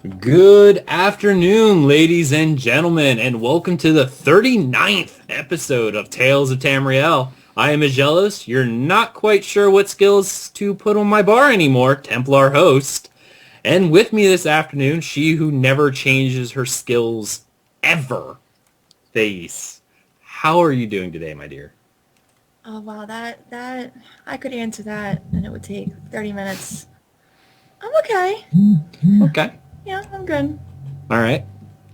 Good afternoon, ladies and gentlemen, and welcome to the 39th episode of Tales of Tamriel. I am Aggelos. You're not quite sure what skills to put on my bar anymore, Templar host. And with me this afternoon, she who never changes her skills ever, Thais. How are you doing today, my dear? Oh wow, that I could answer that and it would take 30 minutes. I'm okay. Okay. Yeah, I'm good. All right.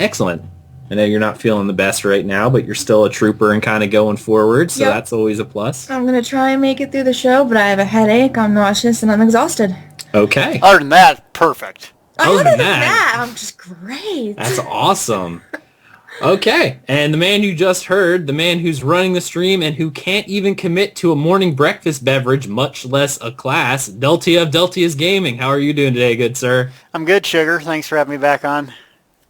Excellent. I know you're not feeling the best right now, but you're still a trooper and kind of going forward, so Yep. that's always a plus. I'm gonna try and make it through the show, but I have a headache, I'm nauseous, and I'm exhausted. Okay. Other than that, perfect. Other than that, I'm just great. that's awesome. Okay. And the man you just heard, the man who's running the stream and who can't even commit to a morning breakfast beverage, much less a class, Deltia of Deltia's Gaming. How are you doing today, good sir? I'm good, Sugar. Thanks for having me back on.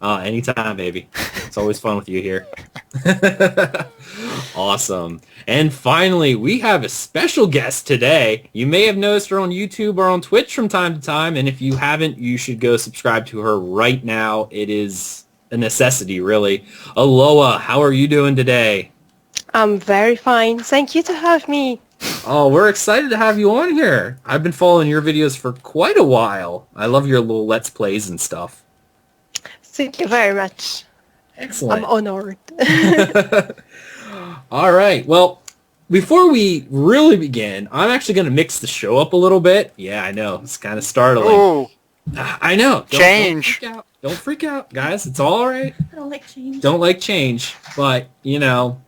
Anytime, baby. It's always fun with you here. Awesome. And finally, we have a special guest today. You may have noticed her on YouTube or on Twitch from time to time, and if you haven't, you should go subscribe to her right now. It is a necessity, really. Elloa, how are you doing today? I'm very fine. Thank you to have me. Oh, we're excited to have you on here. I've been following your videos for quite a while. I love your little Let's Plays and stuff. Thank you very much. Excellent. I'm honored. All right. Well, before we really begin, I'm actually going to mix the show up a little bit. Yeah, I know. It's kind of startling. Ooh, I know. change. Don't freak out, guys. It's all right. I don't like change. Don't like change, but you know,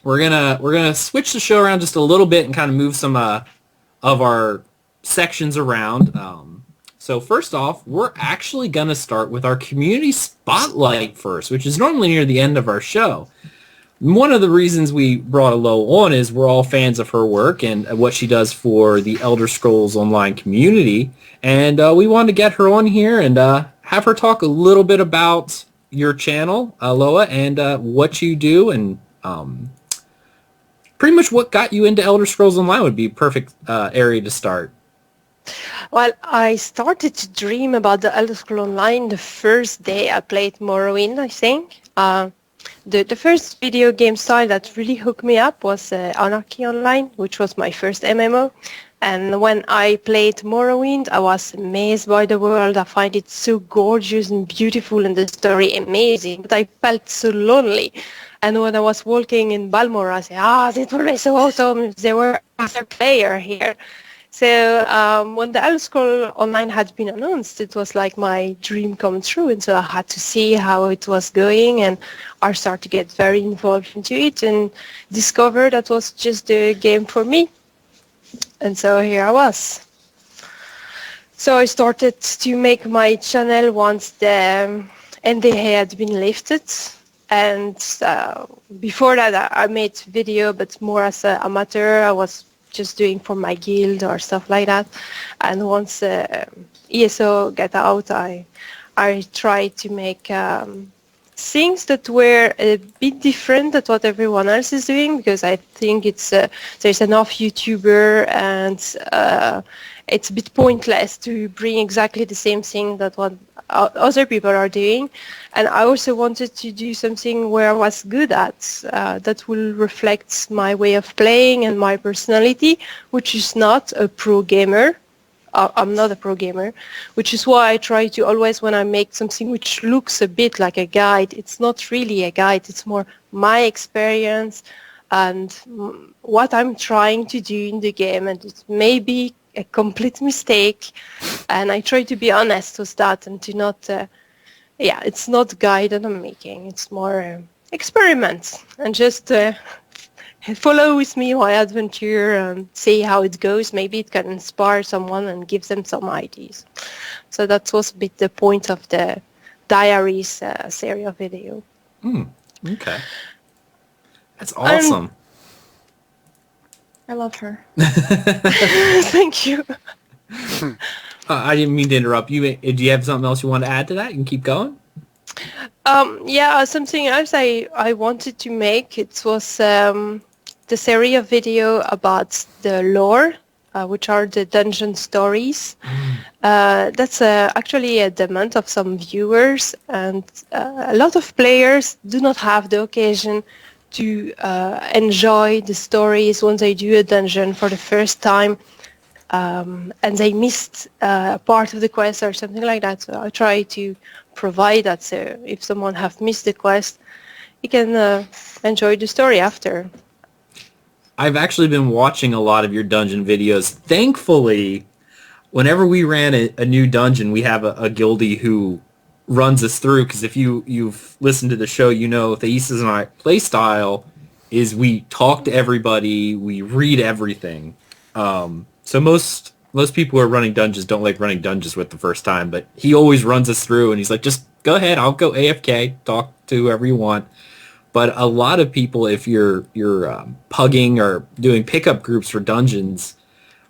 we're gonna switch the show around just a little bit and kind of move some of our sections around. So first off, we're actually gonna start with our community spotlight first, which is normally near the end of our show. One of the reasons we brought Elloa on is we're all fans of her work and what she does for the Elder Scrolls Online community, and we wanted to get her on here and have her talk a little bit about your channel, Elloa, and what you do, and pretty much what got you into Elder Scrolls Online would be a perfect area to start. Well, I started to dream about the Elder Scrolls Online the first day I played Morrowind, I think. The first video game style that really hooked me up was Anarchy Online, which was my first MMO. And when I played Morrowind, I was amazed by the world. I find it so gorgeous and beautiful and the story amazing. But I felt so lonely. And when I was walking in Balmora, I said, this would be so awesome if there were other players here. So when the Elder Scrolls Online had been announced, it was like my dream come true. And so I had to see how it was going, and I started to get very involved into it and discovered that was just the game for me. And so here I was. So I started to make my channel once the NDA had been lifted. And before that, I made video, but more as an amateur. I was just doing for my guild or stuff like that. And once ESO got out, I tried to make things that were a bit different than what everyone else is doing, because I think it's there's enough YouTuber, and it's a bit pointless to bring exactly the same thing that what other people are doing. And I also wanted to do something where I was good at, that will reflect my way of playing and my personality, which is not a pro gamer. I'm not a pro gamer, which is why I try to always, when I make something which looks a bit like a guide, it's not really a guide, it's more my experience and what I'm trying to do in the game, and it may be a complete mistake, and I try to be honest with that and to not, it's not guide that I'm making, it's more experiments, and just follow with me my adventure and see how it goes. Maybe it can inspire someone and give them some ideas. So that was a bit the point of the diaries series of video. Okay. That's awesome. I love her. Thank you. I didn't mean to interrupt you. Do you have something else you want to add to that? You can keep going. Something else I wanted to make, it was the series of video about the lore which are the dungeon stories. That's actually a demand of some viewers, and a lot of players do not have the occasion to enjoy the stories when they do a dungeon for the first time, and they missed part of the quest or something like that. So I try to provide that, so if someone have missed the quest, he can enjoy the story after. I've actually been watching a lot of your dungeon videos. Thankfully, whenever we ran a new dungeon, we have a guildie who runs us through, because if you've listened to the show, you know Thaisa's and I play style is we talk to everybody, we read everything. So most people who are running dungeons don't like running dungeons with the first time, but he always runs us through, and he's like, just go ahead, I'll go AFK, talk to whoever you want. But a lot of people, if you're pugging or doing pickup groups for dungeons,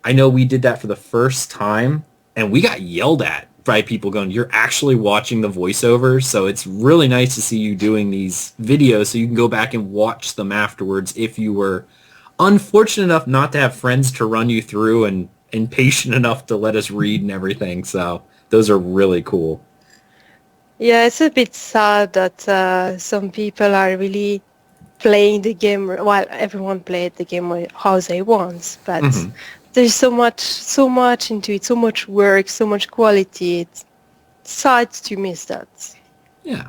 I know we did that for the first time, and we got yelled at by people going, you're actually watching the voiceovers, so it's really nice to see you doing these videos so you can go back and watch them afterwards if you were unfortunate enough not to have friends to run you through and patient enough to let us read and everything. So those are really cool. Yeah, it's a bit sad that some people are really playing the game. Well, everyone played the game how they want, but there's so much into it, so much work, so much quality. It's sad to miss that. Yeah.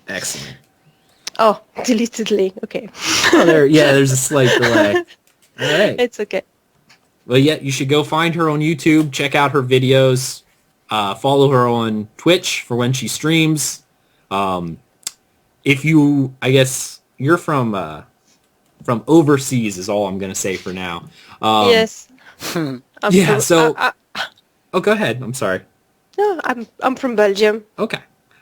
Excellent. Oh, deletedly. Okay. Oh, there's a slight delay. All right. It's okay. Well, yeah, you should go find her on YouTube, check out her videos, follow her on Twitch for when she streams. If you, I guess, you're from overseas is all I'm going to say for now. Yes. Yeah, so... Oh, go ahead. I'm sorry. No, I'm from Belgium. Okay.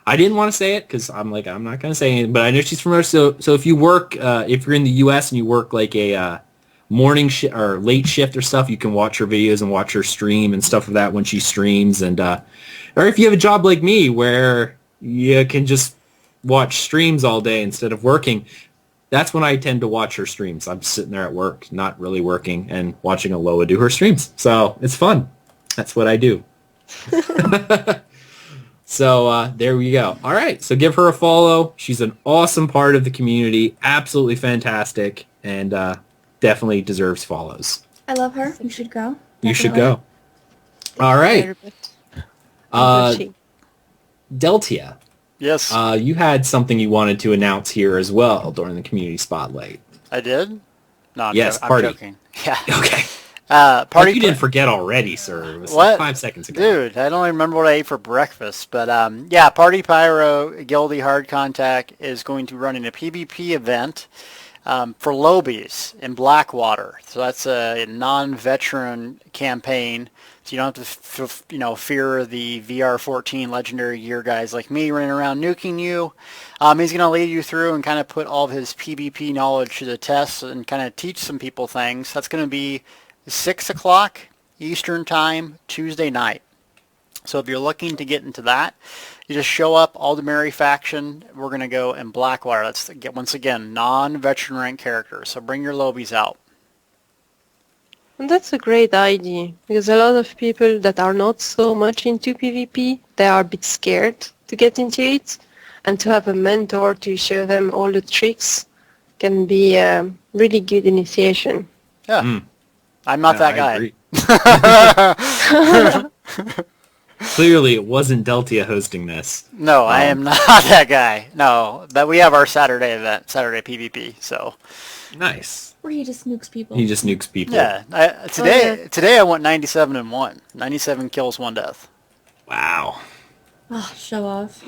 I didn't want to say it because I'm not going to say anything, but I know she's from there. So if you work, if you're in the U.S. and you work like a morning shift or late shift or stuff, you can watch her videos and watch her stream and stuff like that when she streams. And or if you have a job like me where you can just watch streams all day instead of working, that's when I tend to watch her streams. I'm sitting there at work, not really working, and watching Elloa do her streams. So it's fun. That's what I do. So there we go. All right. So give her a follow. She's an awesome part of the community. Absolutely fantastic. And definitely deserves follows. I love her. You should go. You should go. All right. Deltia. Yes. You had something you wanted to announce here as well during the community spotlight. I did? No, I'm party. joking. Yeah. Okay. Party. Like you didn't forget already, sir. It was what? Like 5 seconds ago. Dude, I don't even remember what I ate for breakfast. But yeah, Party Pyro Guildie Hard Contact is going to run in a PvP event for Lobies in Blackwater. So that's a non-veteran campaign. So you don't have to, fear the VR14 legendary gear guys like me running around nuking you. He's going to lead you through and kind of put all of his PvP knowledge to the test and kind of teach some people things. That's going to be 6 o'clock Eastern Time, Tuesday night. So if you're looking to get into that, you just show up, Aldemary faction. We're going to go in Blackwater. That's, once again, non-veteran rank characters. So bring your Lobies out. And that's a great idea, because a lot of people that are not so much into PvP, they are a bit scared to get into it, and to have a mentor to show them all the tricks can be a really good initiation. Yeah. I'm not that guy. Clearly, it wasn't Deltia hosting this. No, I am not that guy. No, but we have our Saturday event, Saturday PvP. So Nice. Where he just nukes people. He just nukes people. yeah, today I went 97-1, 97 kills, 1 death. Wow. Oh, show off.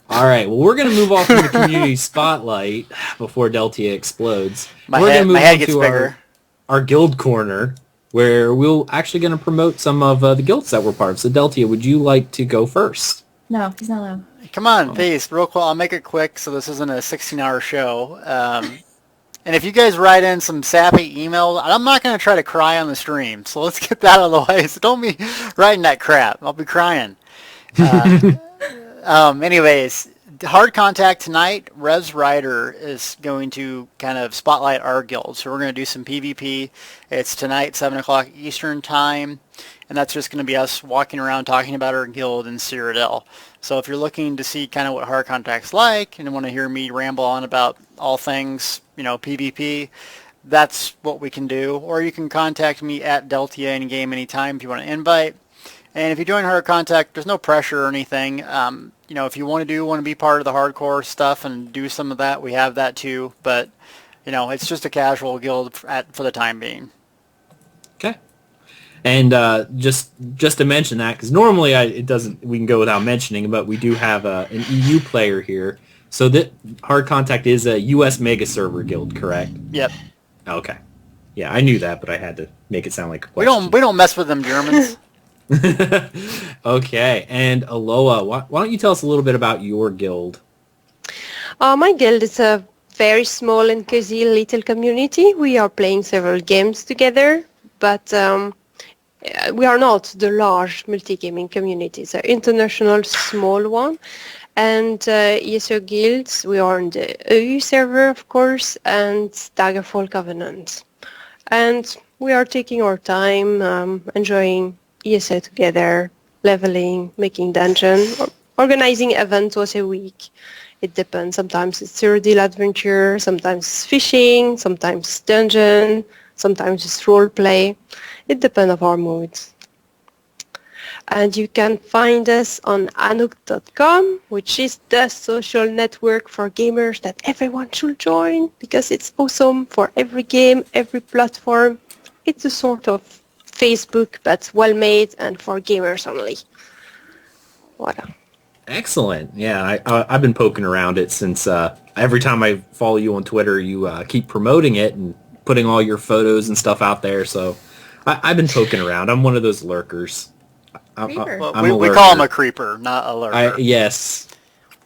All right. Well, we're going to move off from the community spotlight before Deltia explodes. My We're head, gonna move my head on gets to bigger. our guild corner, where we're actually going to promote some of the guilds that we're part of. So, Deltia, would you like to go first? No, he's not allowed. Come on, please, real quick. I'll make it quick so this isn't a 16-hour show. And if you guys write in some sappy emails, I'm not going to try to cry on the stream. So let's get that out of the way. So don't be writing that crap. I'll be crying. Anyways, hard contact tonight. Res Rider is going to kind of spotlight our guild. So we're going to do some PvP. It's tonight, 7 o'clock Eastern time. And that's just going to be us walking around talking about our guild in Cyrodiil. So if you're looking to see kind of what hard contact's like and want to hear me ramble on about all things, PvP, that's what we can do. Or you can contact me at Deltia Anytime anytime if you want to invite. And if you join hard contact, there's no pressure or anything. If you want to be part of the hardcore stuff and do some of that, we have that too. But, it's just a casual guild for the time being. Okay. And just to mention that, because normally we can go without mentioning, but we do have an EU player here. So that Hard Contact is a US mega server guild, correct? Yep. Okay. Yeah, I knew that, but I had to make it sound like a question. We don't mess with them Germans. Okay, and Elloa, why don't you tell us a little bit about your guild? My guild is a very small and cozy little community. We are playing several games together, but we are not the large multi-gaming community. It's an international small one. And ESO guilds, we are on the EU server, of course, and Daggerfall Covenant. And we are taking our time, enjoying ESO together, leveling, making dungeon, organizing events once a week. It depends. Sometimes it's Cyrodiil adventure, sometimes it's fishing, sometimes dungeon, sometimes it's role play. It depends on our moods. And you can find us on Anuk.com, which is the social network for gamers that everyone should join because it's awesome for every game, every platform. It's a sort of Facebook, but well-made and for gamers only. Voilà. Excellent. Yeah, I've been poking around it since every time I follow you on Twitter, you keep promoting it and putting all your photos and stuff out there. So I've been poking around. I'm one of those lurkers. Creeper. Well, we call him a creeper, not a lurker. Yes.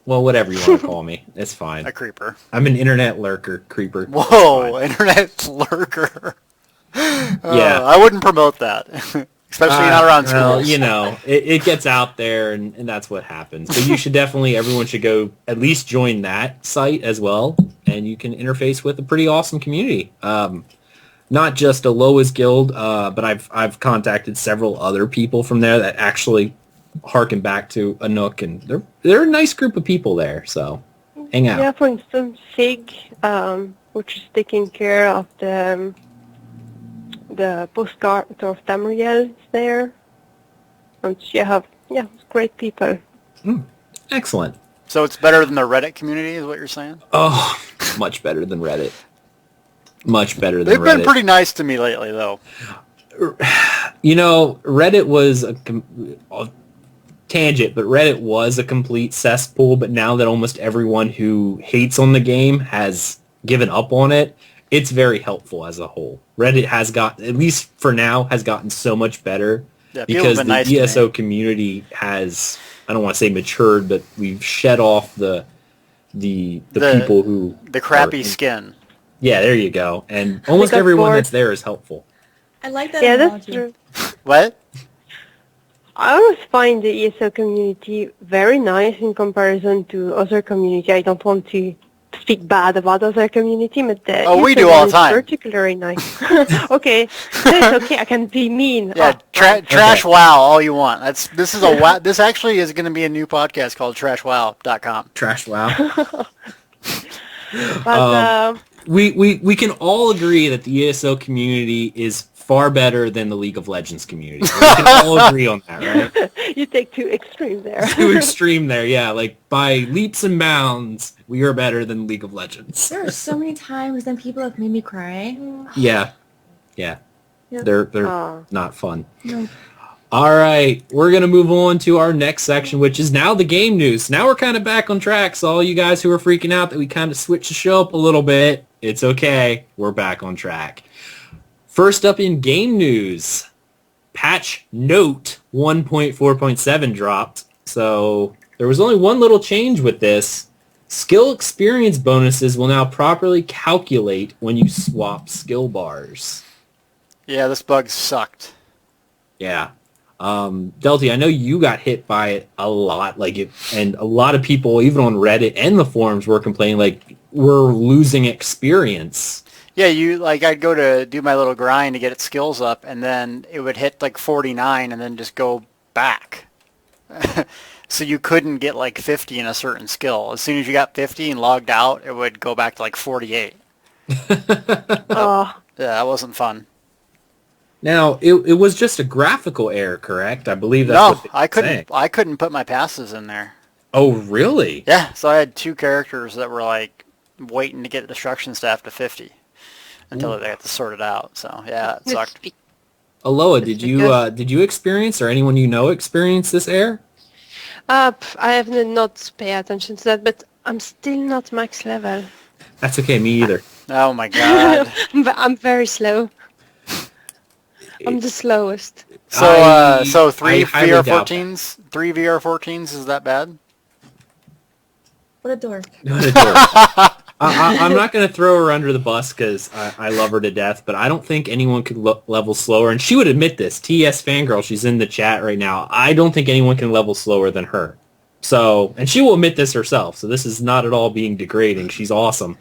Well, whatever you want to call me. It's fine. A creeper. I'm an internet lurker, creeper. Whoa, internet lurker. Yeah. I wouldn't promote that. Especially not around schools. Well, it gets out there, and that's what happens. But you should everyone should go at least join that site as well, and you can interface with a pretty awesome community. Not just Elloa's guild, but I've contacted several other people from there that actually harken back to Anuk, and they're a nice group of people there. So hang out. Yeah, for instance, Sig, which is taking care of the postcard of Tamriel is there. And you have great people. Excellent. So it's better than the Reddit community, is what you're saying? Oh, much better than Reddit. Much better than They've Reddit. been pretty nice to me lately, though. Reddit was a tangent, but Reddit was a complete cesspool. But now that almost everyone who hates on the game has given up on it, it's very helpful as a whole. Reddit has at least for now, has gotten so much better because the nice ESO community has, I don't want to say matured, but we've shed off the people who... The crappy skin. Yeah, there you go. And almost everyone that's there is helpful. I like that that's analogy. true. What? I always find the ESO community very nice in comparison to other community. I don't want to speak bad about other community, but the ESO we do all the is time. particularly nice. Okay, that's okay. I can be mean. Yeah, trash wow all you want. This is a wow. This actually is going to be a new podcast called TrashWow.com. Trash wow. But We can all agree that the ESO community is far better than the League of Legends community. We can all agree on that, right? you take two extreme there. Too extreme there, yeah. Like, by leaps and bounds, we are better than League of Legends. There are so many times when people have made me cry. Yeah. Yep. They're Aw. not fun. No. All right, we're going to move on to our next section, which is now the game news. Now we're kind of back on track, so all you guys who are freaking out that we kind of switched the show up a little bit, it's okay. We're back on track. First up in game news, patch note 1.4.7 dropped. So there was only one little change with this. Skill experience bonuses will now properly calculate when you swap skill bars. Yeah, this bug sucked. Yeah. Deltia, I know you got hit by it a lot, and a lot of people, even on Reddit and the forums, were complaining, like, we're losing experience. Yeah, I'd go to do my little grind to get its skills up, and then it would hit like 49 and then just go back. So you couldn't get like 50 in a certain skill. As soon as you got 50 and logged out, it would go back to like 48. Oh, Yeah, that wasn't fun. Now, it was just a graphical error, correct? I believe that's No, what they I couldn't. say. I couldn't put my passes in there. Oh, really? Yeah, so I had two characters that were like waiting to get the destruction staff to 50 until they got to sort it out. So yeah, it sucked. Elloa, did you experience, or anyone you know experience this error? I have not pay attention to that, but I'm still not max level. That's okay, me either. Oh my god. I'm very slow. I'm the slowest. So I three highly doubt that. VR14s, 3 VR14s, is that bad? What a dork. I'm not going to throw her under the bus because I love her to death, but I don't think anyone could level slower. And she would admit this. TS Fangirl, she's in the chat right now. I don't think anyone can level slower than her. So, and she will admit this herself. So this is not at all being degrading. She's awesome.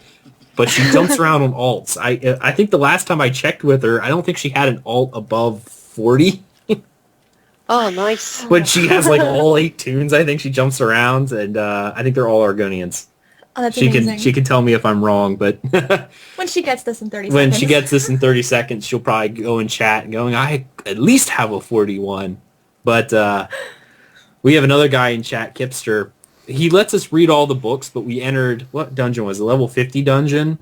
But she jumps around on alts. I think the last time I checked with her, I don't think she had an alt above 40. Oh, nice. When she has like all 8 tunes, I think she jumps around, and I think they're all Argonians. Oh, that's She amazing. can tell me if I'm wrong, but When she gets this in 30 when seconds. she gets this in 30 seconds, she'll probably go in chat and going, I at least have a 41. But we have another guy in chat, Kipster. He lets us read all the books, but we entered, what dungeon was it? Level 50 dungeon?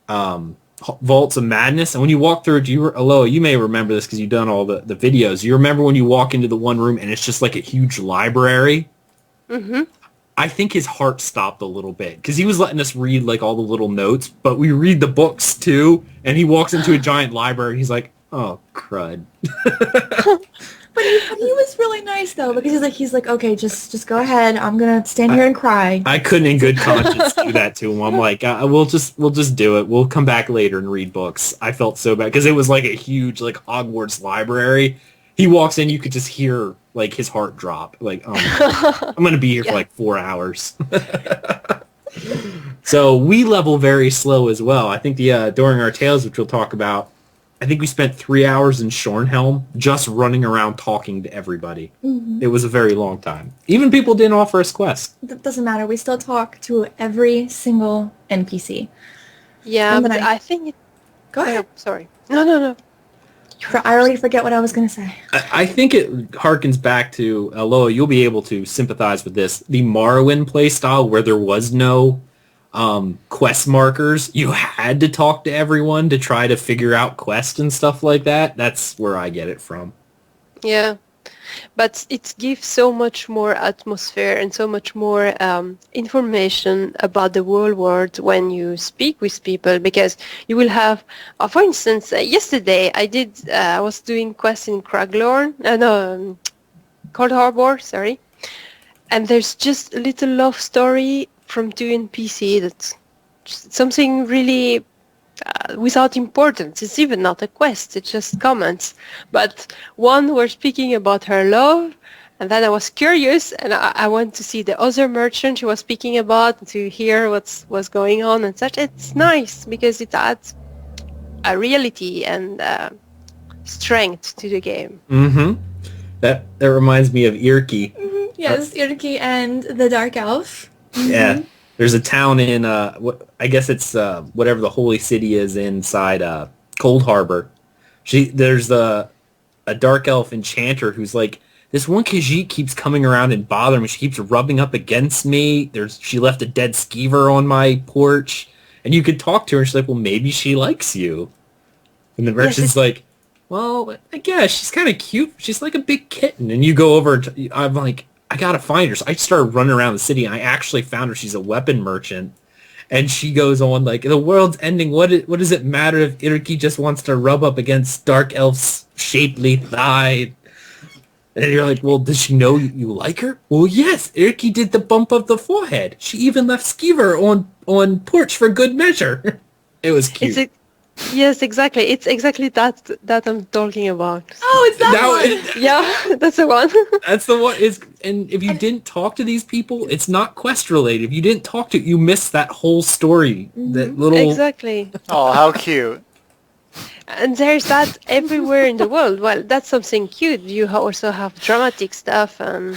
Vaults of Madness. And when you walk through it, Elloa, you may remember this because you've done all the videos. You remember when you walk into the one room and it's just like a huge library? Mm-hmm. I think his heart stopped a little bit because he was letting us read like all the little notes, but we read the books too, and he walks into a giant library and he's like, oh, crud. But he was really nice though, because he's like, okay, just go ahead. I'm gonna stand here and cry. I couldn't in good conscience do that to him. I'm like, we'll just do it. We'll come back later and read books. I felt so bad because it was like a huge like Hogwarts library. He walks in, you could just hear like his heart drop. Like, oh my God. I'm gonna be here for like 4 hours. So we level very slow as well. I think during our tales, which we'll talk about, I think we spent 3 hours in Shornhelm just running around talking to everybody. Mm-hmm. It was a very long time. Even people didn't offer us quests. Doesn't matter. We still talk to every single NPC. Yeah, And but then I think it... Go ahead. Oh, sorry. No. I already forget what I was gonna say. I think it harkens back to, Elloa, you'll be able to sympathize with this, the Morrowind playstyle where there was no quest markers. You had to talk to everyone to try to figure out quests and stuff like that. That's where I get it from. Yeah. But it gives so much more atmosphere and so much more information about the whole world when you speak with people, because you will have, for instance, yesterday I was doing quests in Craglorn, Cold Harbor, sorry, and there's just a little love story from two NPC that's just something really without importance. It's even not a quest, it's just comments. But one were speaking about her love, and then I was curious, and I went to see the other merchant she was speaking about to hear what's going on and such. It's nice because it adds a reality and strength to the game. Mm-hmm. That reminds me of Irki. Mm-hmm. Yes, Irki and the Dark Elf. Yeah. There's a town in I guess it's whatever the holy city is inside Cold Harbor. There's a dark elf enchanter who's like, this one Khajiit keeps coming around and bothering me. She keeps rubbing up against me. She left a dead skeever on my porch. And you could talk to her and she's like, well, maybe she likes you. And the merchant's like, well, I guess she's kind of cute. She's like a big kitten. And you go over, I'm like, I gotta find her. So I started running around the city and I actually found her. She's a weapon merchant. And she goes on like, the world's ending. What does it matter if Irki just wants to rub up against Dark Elf's shapely thigh? And you're like, well, does she know you like her? Well, yes, Irki did the bump of the forehead. She even left Skeever on porch for good measure. It was cute. Yes, exactly. It's exactly that I'm talking about. Oh, it's that one. Yeah, that's the one. That's the one. And if you didn't talk to these people, it's not quest related. If you didn't talk to, you missed that whole story. That little. Exactly. Oh, how cute. And there's that everywhere in the world. Well, that's something cute. You also have dramatic stuff and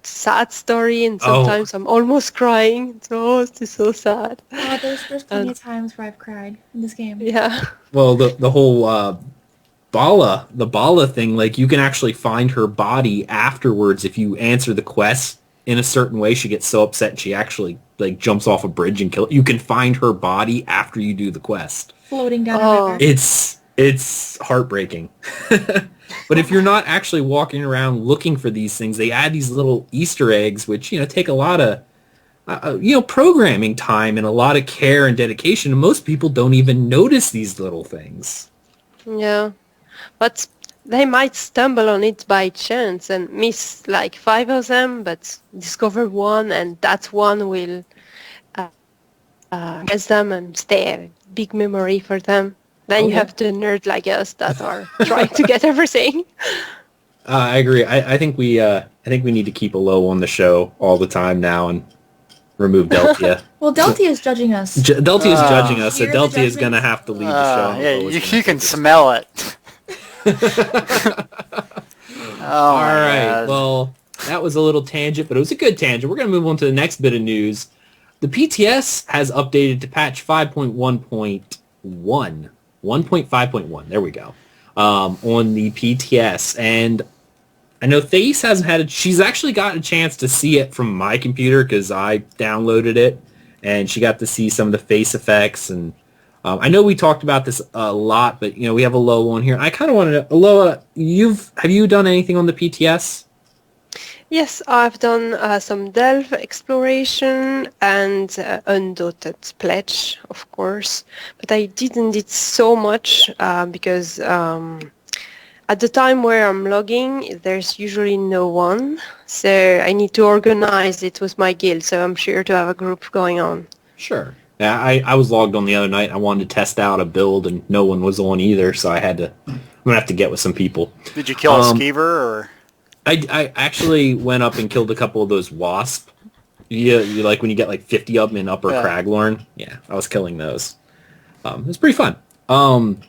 sad story, and sometimes I'm almost crying. Oh, it's so sad. Oh, there's plenty of times where I've cried in this game. Yeah. Well, the whole Bala thing, like, you can actually find her body afterwards if you answer the quest in a certain way. She gets so upset and she actually like jumps off a bridge and kills. You can find her body after you do the quest. Floating down a river. It's heartbreaking. But if you're not actually walking around looking for these things, they add these little Easter eggs, which, take a lot of, programming time and a lot of care and dedication. And most people don't even notice these little things. Yeah. But they might stumble on it by chance and miss like 5 of them, but discover one, and that one will guess them and stay a big memory for them. Then you have the nerd like us that are trying to get everything. I agree. I think we need to keep a low on the show all the time now and remove Deltia. Well, Deltia is judging us. Deltia is judging us, so Hear the Deltia is judgment? going to have to leave the show. Yeah, you can smell it. All right. Well, that was a little tangent, but it was a good tangent. We're going to move on to the next bit of news. The PTS has updated to patch 5.1.1. 1.5.1, there we go, on the PTS. And I know Thais hasn't she's actually gotten a chance to see it from my computer because I downloaded it, and she got to see some of the face effects. And I know we talked about this a lot, but, we have Elloa on here. I kind of wanted to, Elloa, have you done anything on the PTS? Yes, I've done some delve exploration and undotted pledge, of course, but I didn't did so much because at the time where I'm logging, there's usually no one, so I need to organize it with my guild, so I'm sure to have a group going on. Sure. Yeah, I was logged on the other night. I wanted to test out a build, and no one was on either, so I'm going to have to get with some people. Did you kill a skeever, or...? I actually went up and killed a couple of those wasp. You like when you get like 50 of them in Upper Craglorn? Yeah, I was killing those. It was pretty fun. I'm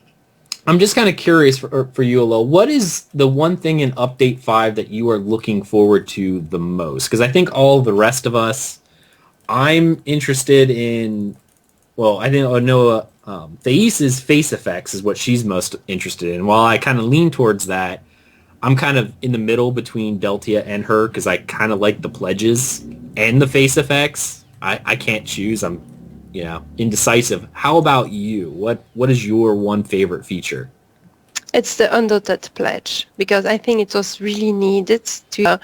just kind of curious for you, Elloa. What is the one thing in Update 5 that you are looking forward to the most? Because I think all the rest of us, I'm interested in... Well, I know Thais' face effects is what she's most interested in. While I kind of lean towards that, I'm kind of in the middle between Deltia and her because I kind of like the pledges and the face effects. I can't choose. I'm, indecisive. How about you? What is your one favorite feature? It's the undotted pledge because I think it was really needed to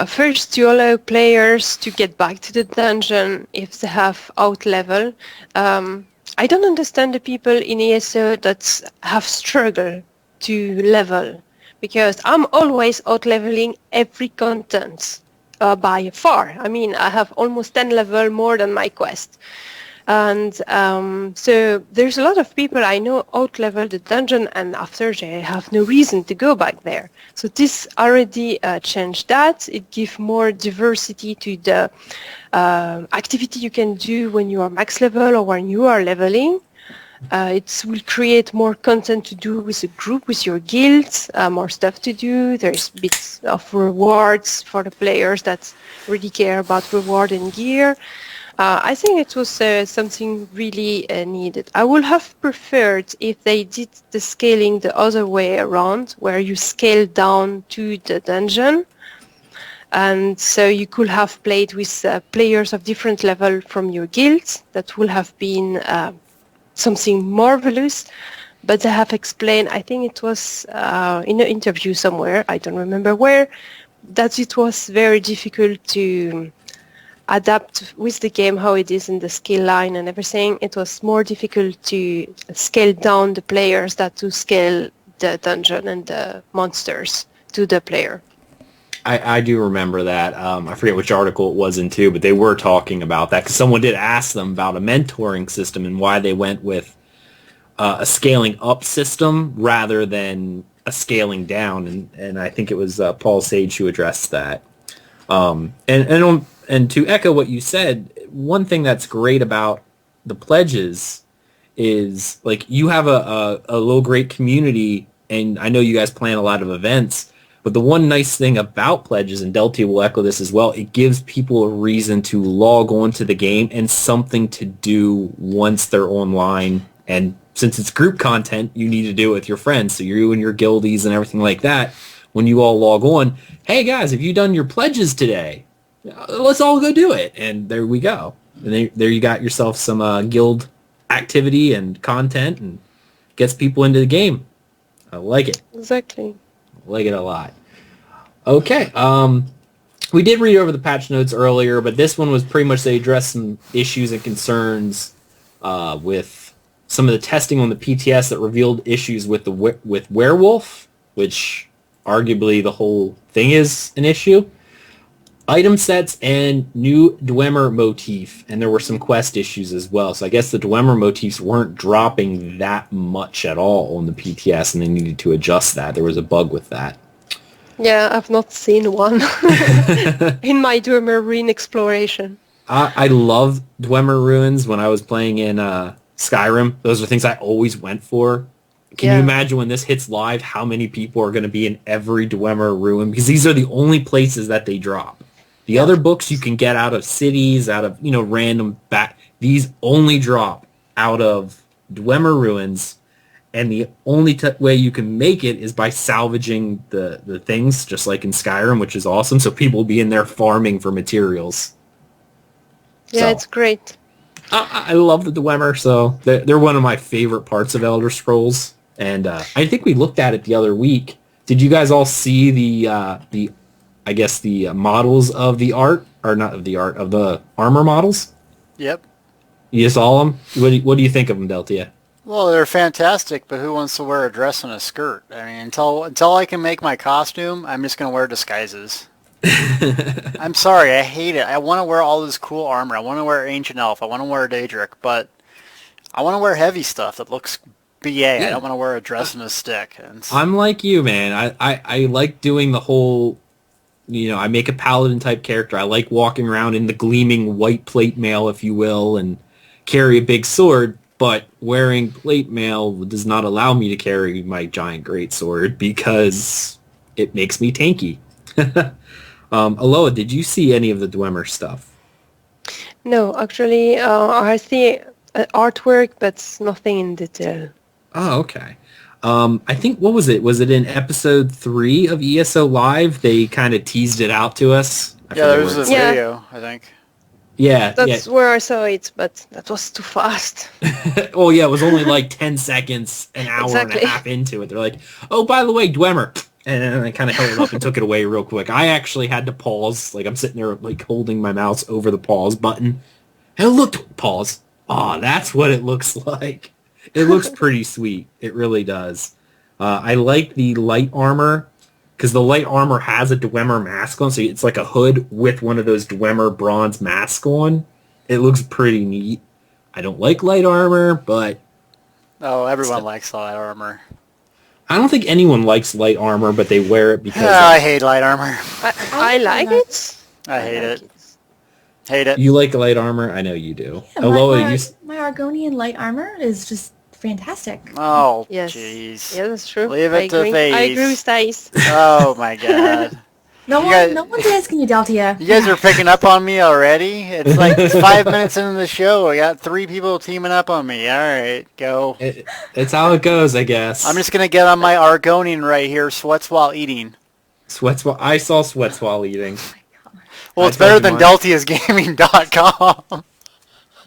first to allow players to get back to the dungeon if they have out level. I don't understand the people in ESO that have struggled to level. Because I'm always out-leveling every content by far. I mean, I have almost 10 level more than my quest. And so there's a lot of people I know out-level the dungeon, and after they have no reason to go back there. So this already changed that. It gives more diversity to the activity you can do when you are max level or when you are leveling. It will create more content to do with the group, with your guilds, more stuff to do. There's bits of rewards for the players that really care about reward and gear. I think it was something really needed. I would have preferred if they did the scaling the other way around, where you scale down to the dungeon. And so you could have played with players of different level from your guilds. That would have been something marvelous. But they have explained, I think it was in an interview somewhere, I don't remember where, that it was very difficult to adapt with the game how it is in the skill line and everything. It was more difficult to scale down the players than to scale the dungeon and the monsters to the player. I do remember that. I forget which article it was in too, but they were talking about that because someone did ask them about a mentoring system and why they went with a scaling up system rather than a scaling down. And I think it was Paul Sage who addressed that. And to echo what you said, one thing that's great about the pledges is like you have a little great community, and I know you guys plan a lot of events. But the one nice thing about pledges, and Deltia will echo this as well, it gives people a reason to log on to the game and something to do once they're online. And since it's group content, you need to do it with your friends. So you and your guildies and everything like that, when you all log on, hey guys, have you done your pledges today? Let's all go do it. And there we go. And there you got yourself some guild activity and content and gets people into the game. I like it. Exactly. Like it a lot. Okay. We did read over the patch notes earlier, but this one was pretty much they addressed some issues and concerns with some of the testing on the PTS that revealed issues with with werewolf, which arguably the whole thing is an issue. Item sets and new Dwemer motif, and there were some quest issues as well. So I guess the Dwemer motifs weren't dropping that much at all on the PTS, and they needed to adjust that. There was a bug with that. Yeah, I've not seen one in my Dwemer Ruin exploration. I love Dwemer Ruins when I was playing in Skyrim. Those are things I always went for. Can you imagine when this hits live, how many people are going to be in every Dwemer Ruin? Because these are the only places that they drop. The other books you can get out of cities, out of, random these only drop out of Dwemer Ruins, and the only way you can make it is by salvaging the things, just like in Skyrim, which is awesome. So people will be in there farming for materials. Yeah, so, it's great. I love the Dwemer, so they're one of my favorite parts of Elder Scrolls. And I think we looked at it the other week. Did you guys all see the models of the art, or not of the art, of the armor models? Yep. You saw them? What do you think of them, Deltia? Well, they're fantastic, but who wants to wear a dress and a skirt? I mean, until I can make my costume, I'm just going to wear disguises. I'm sorry, I hate it. I want to wear all this cool armor. I want to wear Ancient Elf. I want to wear Daedric, but I want to wear heavy stuff that looks BA. Yeah. I don't want to wear a dress and a stick. I'm like you, man. I like doing the whole... I make a paladin type character. I like walking around in the gleaming white plate mail, if you will, and carry a big sword, but wearing plate mail does not allow me to carry my giant greatsword because it makes me tanky. Elloa, did you see any of the Dwemer stuff? No, actually, I see artwork, but nothing in detail. Oh, okay. I think, what was it? Was it in episode 3 of ESO Live? They kind of teased it out to us. There was a video, I think. Yeah. That's where I saw it, but that was too fast. Oh, yeah, it was only like 10 seconds, an hour and a half into it. They're like, oh, by the way, Dwemer. And then I kind of held it up and took it away real quick. I actually had to pause. Like, I'm sitting there, like, holding my mouse over the pause button. And look, pause. Oh, that's what it looks like. It looks pretty sweet. It really does. I like the light armor, because the light armor has a Dwemer mask on, so it's like a hood with one of those Dwemer bronze masks on. It looks pretty neat. I don't like light armor, but... Oh, everyone likes light armor. I don't think anyone likes light armor, but they wear it because... I hate light armor. I like it. I hate it. Hate it. You like light armor? I know you do. Yeah, my Argonian light armor is just fantastic. Oh, Yes. jeez. Yeah, that's true. Leave I it to agree. I agree with Thais. Thais. Oh my god. No You guys- one's asking you, Deltia. You guys are picking up on me already? It's like 5 minutes into the show. I got 3 people teaming up on me. All right, go. It's how it goes, I guess. I'm just going to get on my Argonian right here, sweats while eating. I saw sweats while eating. Well, I it's better told than you mine. Deltia'sGaming.com.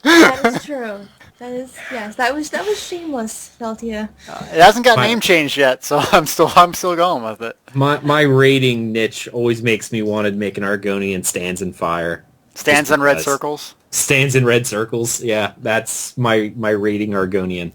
That is true. That is yes. That was shameless, Deltia. It hasn't got My- name changed yet, so I'm still going with it. My rating niche always makes me want to make an Argonian stands in fire. Stands Just in red because. circles. Stands in red circles. Yeah, that's my rating Argonian.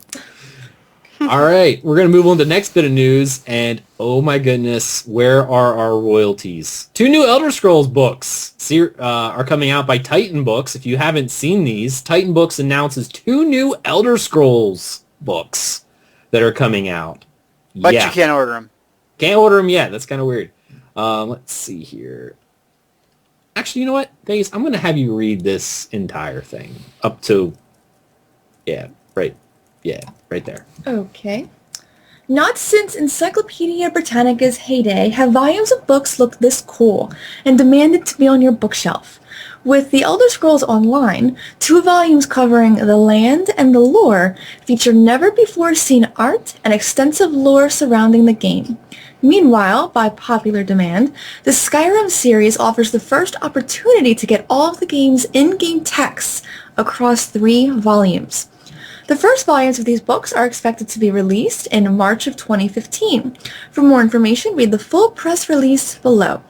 All right, we're going to move on to the next bit of news, and oh my goodness, where are our royalties? 2 new Elder Scrolls books are coming out by Titan Books. If you haven't seen these, Titan Books announces 2 new Elder Scrolls books that are coming out. But you can't order them. Can't order them yet. That's kind of weird. Let's see here. Actually, you know what, Days? I'm going to have you read this entire thing up to, right there. Okay. Not since Encyclopedia Britannica's heyday have volumes of books looked this cool and demanded to be on your bookshelf. With The Elder Scrolls Online, 2 volumes covering the land and the lore feature never-before-seen art and extensive lore surrounding the game. Meanwhile, by popular demand, the Skyrim series offers the first opportunity to get all of the game's in-game texts across 3 volumes. The first volumes of these books are expected to be released in March of 2015. For more information, read the full press release below.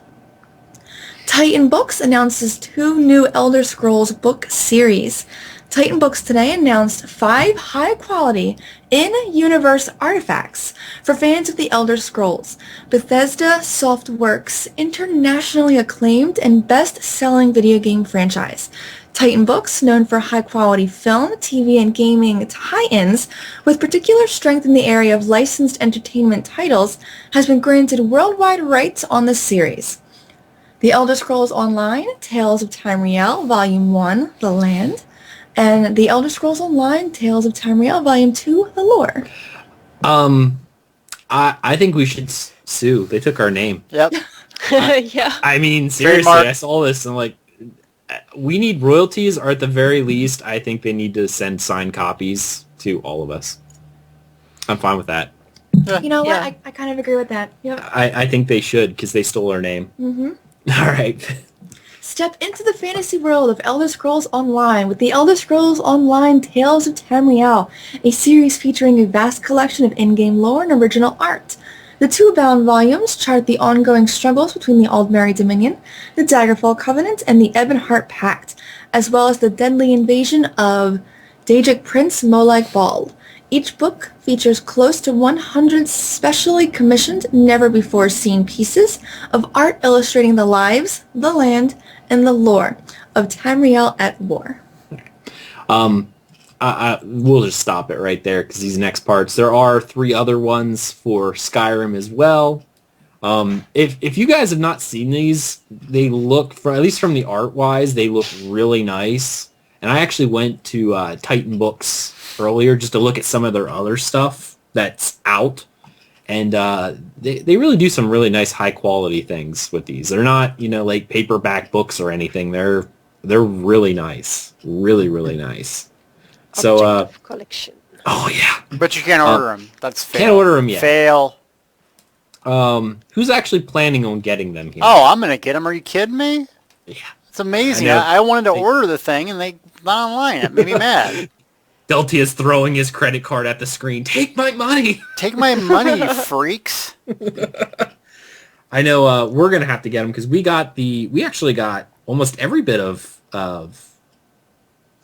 Titan Books announces 2 new Elder Scrolls book series. Titan Books today announced 5 high-quality, in-universe artifacts for fans of the Elder Scrolls. Bethesda Softworks' internationally acclaimed and best-selling video game franchise. Titan Books, known for high-quality film, TV, and gaming tie-ins, with particular strength in the area of licensed entertainment titles, has been granted worldwide rights on the series. The Elder Scrolls Online, Tales of Tamriel, Volume 1, The Land, and The Elder Scrolls Online, Tales of Tamriel, Volume 2, The Lore. I think we should sue. They took our name. Yep. Yeah. I mean, seriously, Trademark. I saw this and like, we need royalties, or at the very least, I think they need to send signed copies to all of us. I'm fine with that. You know what? Yeah. I kind of agree with that. Yep. I think they should, because they stole our name. Mm-hmm. All right. Step into the fantasy world of Elder Scrolls Online with The Elder Scrolls Online Tales of Tamriel, a series featuring a vast collection of in-game lore and original art. The 2 bound volumes chart the ongoing struggles between the Aldmeri Dominion, the Daggerfall Covenant, and the Ebonheart Pact, as well as the deadly invasion of Daedric Prince Molag Bal. Each book features close to 100 specially commissioned, never-before-seen pieces of art illustrating the lives, the land, and the lore of Tamriel at War. We'll just stop it right there, because these next parts, there are 3 other ones for Skyrim as well. If you guys have not seen these, they look, at least from the art-wise, they look really nice. And I actually went to Titan Books earlier just to look at some of their other stuff that's out. And they really do some really nice high-quality things with these. They're not, like paperback books or anything. They're really nice. Really, really nice. So, Object of collection. oh yeah. But you can't order them. That's fail. Can't order them yet. Fail. Who's actually planning on getting them here? Oh, I'm going to get them. Are you kidding me? Yeah. It's amazing. I know. I wanted to order the thing, and they not online. It made me mad. Deltia's throwing his credit card at the screen. Take my money! Take my money, you freaks. I know we're going to have to get them, because we actually got almost every bit of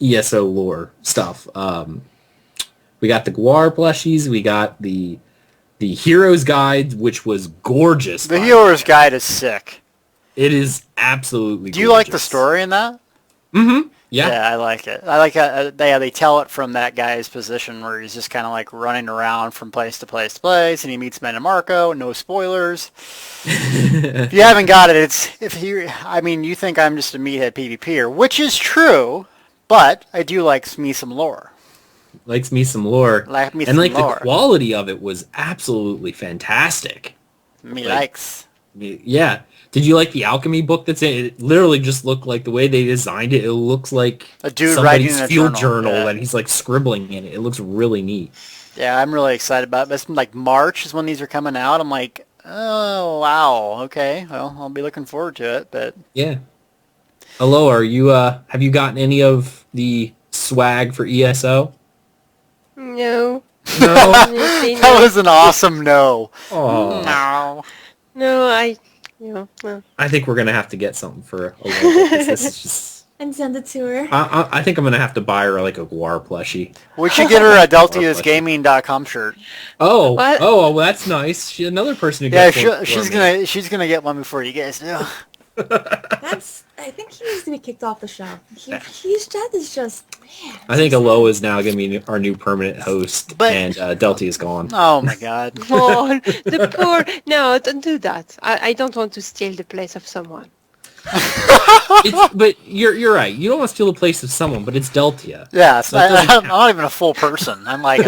ESO lore stuff. We got the Guar plushies. We got the Hero's Guide, which was gorgeous. The Hero's Guide is sick. It is absolutely Do you like the story in that? Mm-hmm. Yeah. Yeah, I like it. I like how they tell it from that guy's position where he's just kind of like running around from place to place to place, and he meets Marco. No spoilers. If you haven't got it, you think I'm just a meathead PvPer, which is true, but I do like me some lore. Likes me some lore. Like me and some like lore. the quality of it was absolutely fantastic. Me Like, likes. Yeah. Did you like the alchemy book that's in it? It literally just looked like the way they designed it. It looks like A dude somebody's writing in a field journal, yeah. and he's like scribbling in it. It looks really neat. Yeah, I'm really excited about it. It's like March is when these are coming out. I'm like, oh, wow. Okay. Well, I'll be looking forward to it, but... Yeah. Hello, are you, have you gotten any of the swag for ESO? No. No? Honestly, That no. was an awesome no. Oh. No. No, no. I think we're going to have to get something for Aloha, because this is just... And send it to her. I think I'm going to have to buy her like a Guar plushie. We should get her a DeltiasGaming.com shirt. Oh, What? oh, well, that's nice. Another person who Yeah, got she's gonna get one before you guys do. I think he needs to be kicked off the show. That is just, man. I think Elloa is now going to be our new permanent host, But- and Deltia is gone. Oh my god. Oh, the poor... No, don't do that. I don't want to steal the place of someone. But you're right. You don't want to steal the place of someone, but it's Deltia. Yeah, So it doesn't I'm not even a full person. I'm like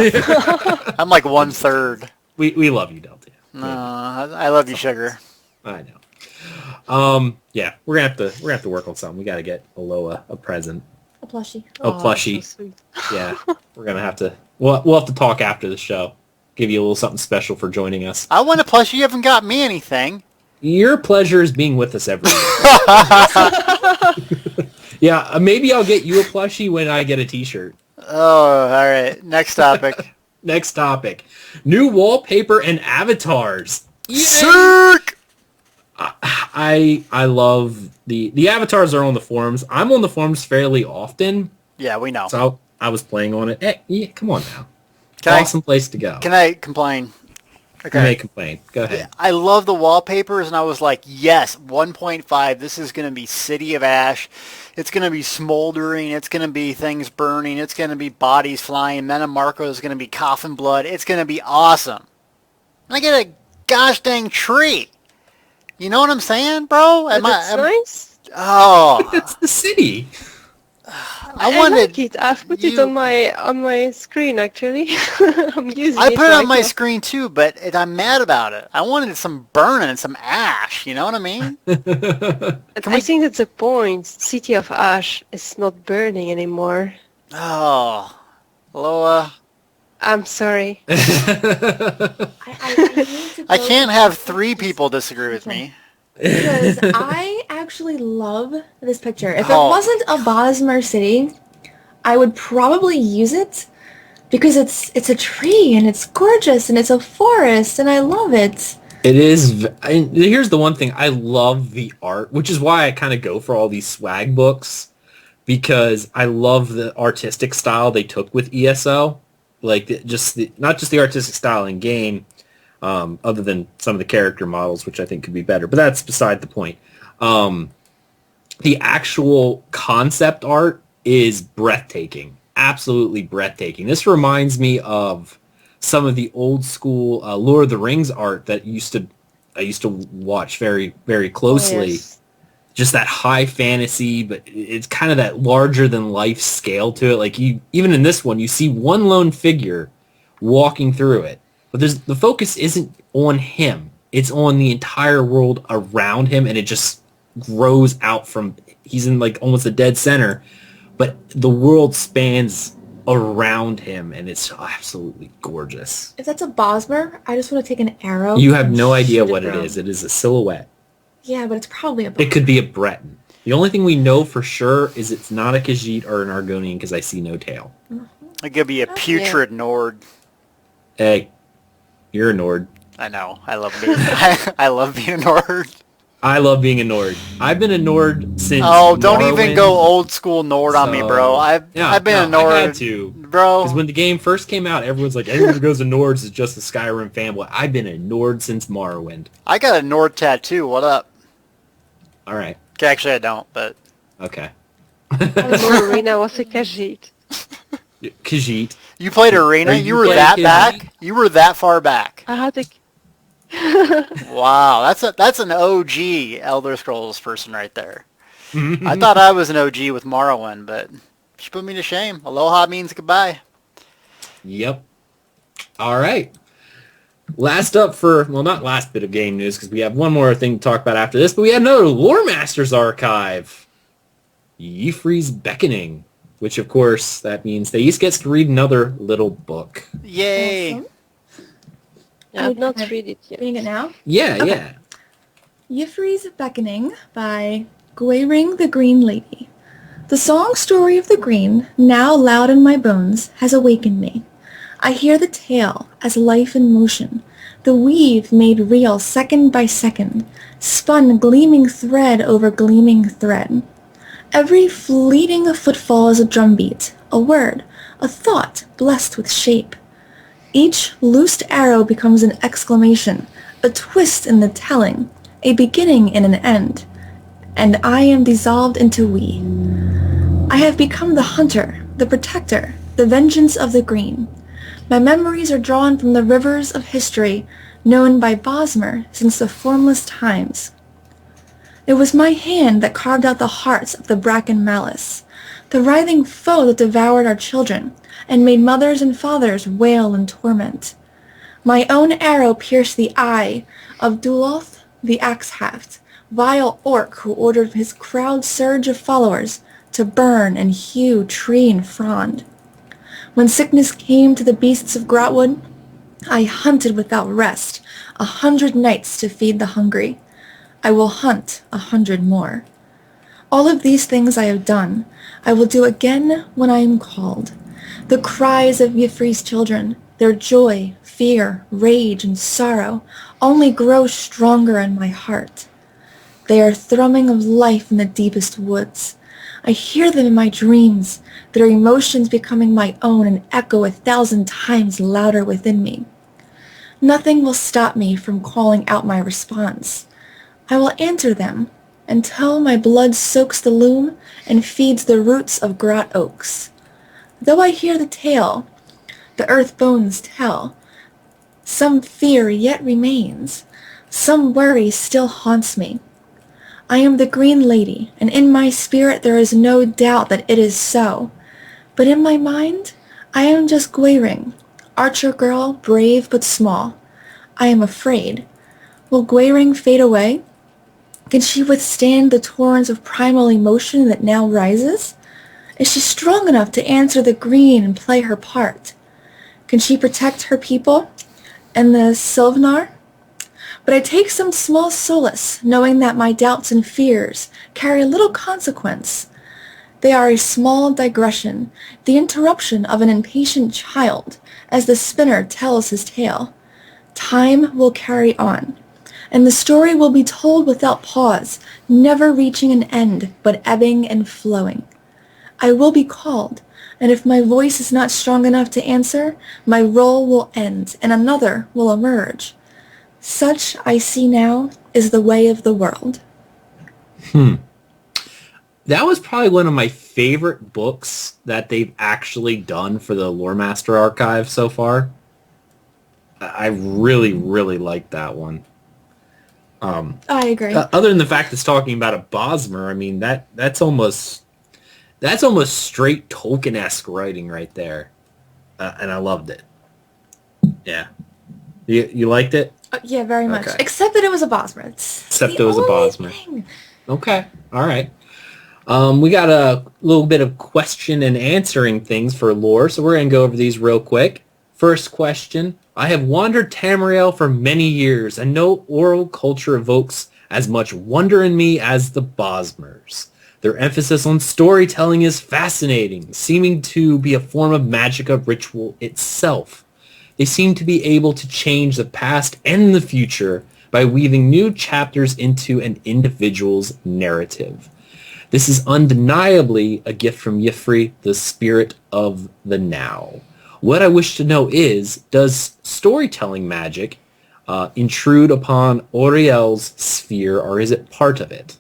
I'm like 1/3. We love you, Deltia. No, I love you, sugar. I know. Yeah, we're gonna have to work on something. We got to get Elloa a present, A plushie. a Oh, plushie. so sweet. Yeah, we're gonna have to. We'll have to talk after the show. Give you a little something special for joining us. I want a plushie. You haven't got me anything. Your pleasure is being with us every week. Yeah, maybe I'll get you a plushie when I get a T-shirt. Oh, all right. Next topic. Next topic: new wallpaper and avatars. Yay! Sick. I love the avatars are on the forums. I'm on the forums fairly often, Yeah, we know. so I was playing on it. Hey, yeah, come on now. Can I- Awesome place to go. Can I complain? You may complain. Go ahead. I love the wallpapers, and I was like, yes, 1.5, this is going to be City of Ash. It's going to be smoldering. It's going to be things burning. It's going to be bodies flying. Metamarco is going to be coughing blood. It's going to be awesome. And I get a gosh dang tree. You know what I'm saying, bro? But that's nice. Oh, That's the city. I like wanted... it. I've put it you- on my screen actually. I'm using I it put it on right my now. screen too, but I'm mad about it. I wanted some burning and some ash. You know what I mean? But I think that's the point. City of Ash is not burning anymore. Oh, Loa. I'm sorry. I need to I go can't to- have 3 people disagree with me. Because I actually love this picture. If it Oh. wasn't a Bosmer city, I would probably use it because it's a tree and it's gorgeous and it's a forest and I love it. It is. And here's the one thing. I love the art, which is why I kind of go for all these swag books, because I love the artistic style they took with ESO. Like, not just the artistic style in game, other than some of the character models, which I think could be better. But that's beside the point. The actual concept art is breathtaking. Absolutely breathtaking. This reminds me of some of the old school Lord of the Rings art that I used to watch very, very closely. Oh, yes. Just that high fantasy, but it's kind of that larger than life scale to it. Like, even in this one, you see one lone figure walking through it, but the focus isn't on him. It's on the entire world around him, and it just grows out from, he's in like almost a dead center, but the world spans around him, and it's absolutely gorgeous. If that's a Bosmer, I just want to take an arrow. You have and no idea shoot what it through. is. It is a silhouette. Yeah, but it's probably a Bosmer. It could be a Breton. The only thing we know for sure is it's not a Khajiit or an Argonian, because I see no tail. It could be a putrid Nord. Hey, you're a Nord. I know. I love being I love being a Nord. I love being a Nord. I've been a Nord since Oh, don't even Morrowind, go old school Nord on me, so- bro. I've been a Nord, I had to. bro. Because when the game first came out, everyone's like, everyone who goes to Nords is just a Skyrim fanboy. I've been a Nord since Morrowind. I got a Nord tattoo. What up? All right. Okay, actually, I don't, but Okay. Arena was a Khajiit. Khajiit. you played Arena. Are You you were playing that Khajiit? back. You were that far back. I had a... Wow, that's an OG Elder Scrolls person right there. I thought I was an OG with Morrowind, but she put me to shame. Aloha means goodbye. Yep. All right. Last up for, well, not last bit of game news, because we have one more thing to talk about after this, but we had another Lore Masters archive. Y'ffre's Beckoning, which, of course, that means they each gets to read another little book. Yay! Awesome. I have not read it yet. Reading it now? Yeah, Okay. yeah. Y'ffre's Beckoning by Gwayring the Green Lady. The song story of the green, now loud in my bones, has awakened me. I hear the tale as life in motion, the weave made real second by second, spun gleaming thread over gleaming thread. Every fleeting footfall is a drumbeat, a word, a thought blessed with shape. Each loosed arrow becomes an exclamation, a twist in the telling, a beginning and an end, and I am dissolved into we. I have become the hunter, the protector, the vengeance of the green. My memories are drawn from the rivers of history known by Bosmer since the formless times. It was my hand that carved out the hearts of the bracken malice, the writhing foe that devoured our children and made mothers and fathers wail in torment. My own arrow pierced the eye of Duloth the axe-haft, vile orc who ordered his crowd surge of followers to burn and hew tree and frond. When sickness came to the beasts of Grotwood, I hunted without rest 100 nights to feed the hungry. I will hunt 100 more. All of these things I have done, I will do again when I am called. The cries of Y'ffre's children, their joy, fear, rage, and sorrow only grow stronger in my heart. They are thrumming of life in the deepest woods. I hear them in my dreams, their emotions becoming my own and echo 1,000 times louder within me. Nothing will stop me from calling out my response. I will answer them until my blood soaks the loom and feeds the roots of grot oaks. Though I hear the tale, the earth bones tell, some fear yet remains, some worry still haunts me. I am the Green Lady, and in my spirit there is no doubt that it is so. But in my mind, I am just Gwayring, archer girl, brave but small. I am afraid. Will Gwayring fade away? Can she withstand the torrents of primal emotion that now rises? Is she strong enough to answer the green and play her part? Can she protect her people and the Sylvanar? But I take some small solace knowing that my doubts and fears carry little consequence. They are a small digression, the interruption of an impatient child, as the spinner tells his tale. Time will carry on, and the story will be told without pause, never reaching an end, but ebbing and flowing. I will be called, and if my voice is not strong enough to answer, my role will end, and another will emerge. Such, I see now, is the way of the world. That was probably one of my favorite books that they've actually done for the Lore Master Archive so far. I really, really liked that one. I agree. Other than the fact it's talking about a Bosmer, I mean, that's almost straight Tolkien-esque writing right there. And I loved it. Yeah. You liked it? Yeah, very much. Okay. Except that it was a Bosmer. Except it was a Bosmer. Thing. Okay. All right. We got a little bit of question and answering things for lore, so we're going to go over these real quick. First question. I have wandered Tamriel for many years, and no oral culture evokes as much wonder in me as the Bosmers. Their emphasis on storytelling is fascinating, seeming to be a form of magicka ritual itself. They seem to be able to change the past and the future by weaving new chapters into an individual's narrative. This is undeniably a gift from Y'ffre, the spirit of the now. What I wish to know is, does storytelling magic intrude upon Auriel's sphere, or is it part of it?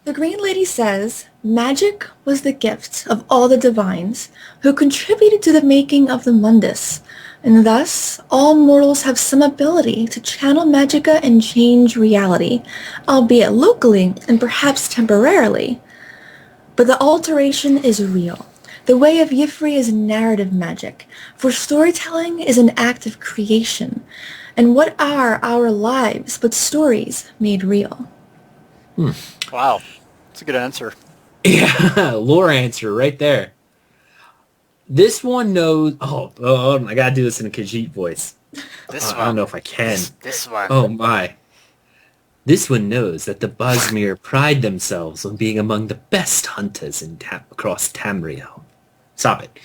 The Green Lady says, magic was the gift of all the divines who contributed to the making of the Mundus, and thus all mortals have some ability to channel magicka and change reality, albeit locally and perhaps temporarily. But the alteration is real. The way of Y'ffre is narrative magic, for storytelling is an act of creation. And what are our lives but stories made real? Wow. That's a good answer. Yeah, lore answer right there. This one knows... Oh, I gotta do this in a Khajiit voice. I don't know if I can. This one. Oh my. This one knows that the Bosmir pride themselves on being among the best hunters across Tamriel. Stop it.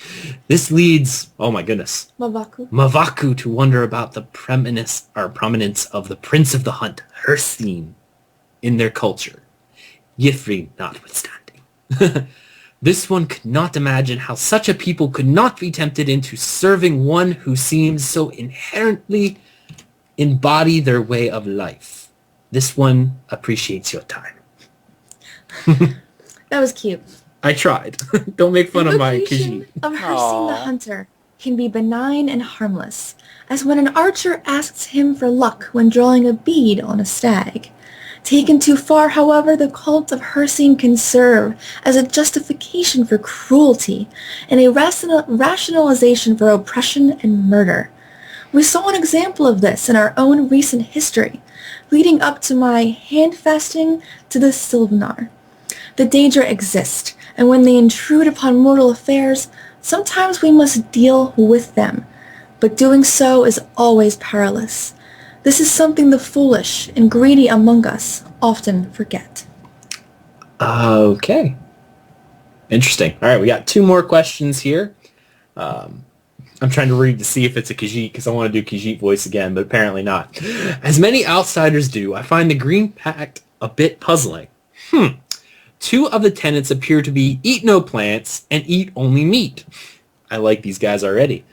This leads, oh my goodness, Mavaku to wonder about the prominence of the Prince of the Hunt, Hircine, in their culture. Y'ffre notwithstanding. This one could not imagine how such a people could not be tempted into serving one who seems so inherently embody their way of life. This one appreciates your time. That was cute. I tried. Don't make fun of my Khajiit. Of Hircine the Hunter can be benign and harmless, as when an archer asks him for luck when drawing a bead on a stag. Taken too far, however, the cult of Hircine can serve as a justification for cruelty and a rationalization for oppression and murder. We saw an example of this in our own recent history, leading up to my handfasting to the Sylvanar. The Daedra exist, and when they intrude upon mortal affairs, sometimes we must deal with them, but doing so is always perilous. This is something the foolish and greedy among us often forget. Okay. Interesting. All right, we got 2 more questions here. I'm trying to read to see if it's a Khajiit because I want to do Khajiit voice again, but apparently not. As many outsiders do, I find the Green Pact a bit puzzling. 2 of the tenets appear to be eat no plants and eat only meat. I like these guys already.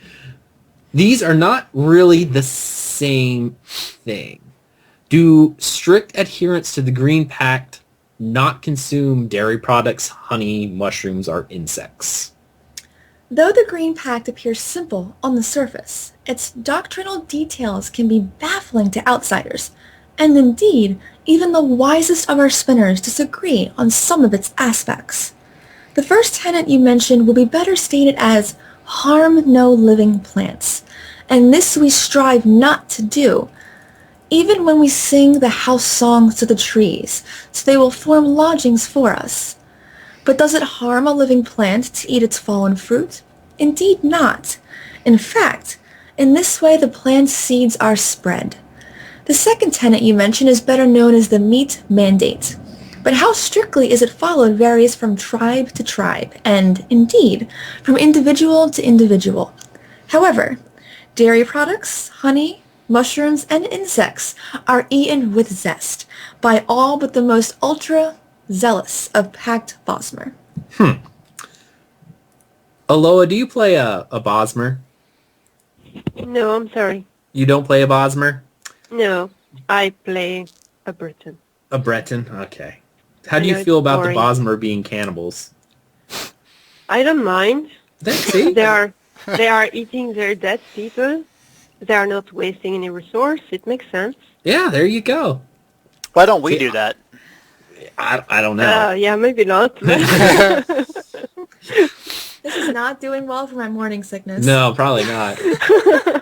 These are not really the same thing. Do strict adherents to the Green Pact not consume dairy products, honey, mushrooms, or insects? Though the Green Pact appears simple on the surface, its doctrinal details can be baffling to outsiders, and indeed, even the wisest of our spinners disagree on some of its aspects. The first tenet you mentioned will be better stated as harm no living plants, and this we strive not to do, even when we sing the house songs to the trees, so they will form lodgings for us. But does it harm a living plant to eat its fallen fruit? Indeed not. In fact, in this way the plant's seeds are spread. The second tenet you mentioned is better known as the meat mandate, but how strictly is it followed varies from tribe to tribe, and, indeed, from individual to individual. However, dairy products, honey, mushrooms, and insects are eaten with zest by all but the most ultra-zealous of Pact Bosmer. Elloa, do you play a Bosmer? No, I'm sorry. You don't play a Bosmer? No, I play a Breton. A Breton? Okay. How do you feel about the Bosmer being cannibals? I don't mind. See? They are eating their dead people. They are not wasting any resource. It makes sense. Yeah, there you go. Why don't we do that? I don't know. Yeah, maybe not. This is not doing well for my morning sickness. No, probably not.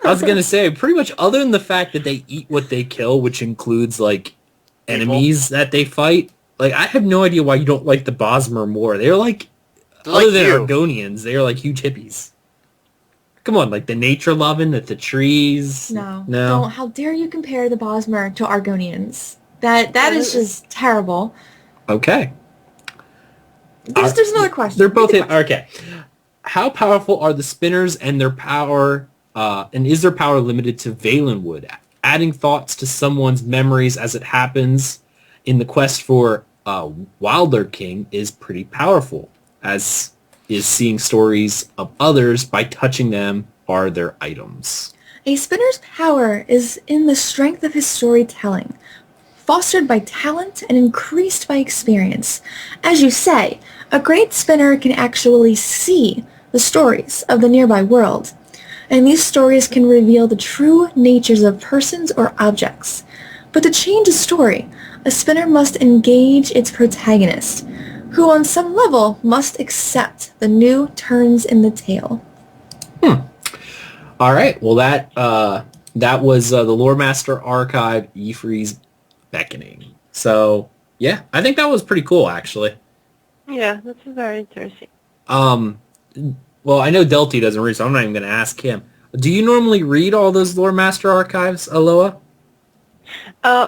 I was going to say, pretty much other than the fact that they eat what they kill, which includes, like, enemies that they fight, like, I have no idea why you don't like the Bosmer more. They're like, other than Argonians, they're like huge hippies. Come on, like the nature loving, the trees. No. How dare you compare the Bosmer to Argonians? That is just terrible. Okay. There's another question. They're both okay. How powerful are the spinners and their power? And is their power limited to Valenwood? Adding thoughts to someone's memories as it happens in the quest for Wilder King is pretty powerful, as is seeing stories of others by touching them or their items. A spinner's power is in the strength of his storytelling, fostered by talent and increased by experience. As you say, a great spinner can actually see the stories of the nearby world, and these stories can reveal the true natures of persons or objects. But to change a story, a spinner must engage its protagonist, who on some level must accept the new turns in the tale. All right. Well, that was the Lore Master Archive Ifri's Beckoning. So, yeah, I think that was pretty cool, actually. Yeah, that's very interesting. Well, I know Deltia doesn't read, so I'm not even going to ask him. Do you normally read all those Lore Master Archives, Elloa?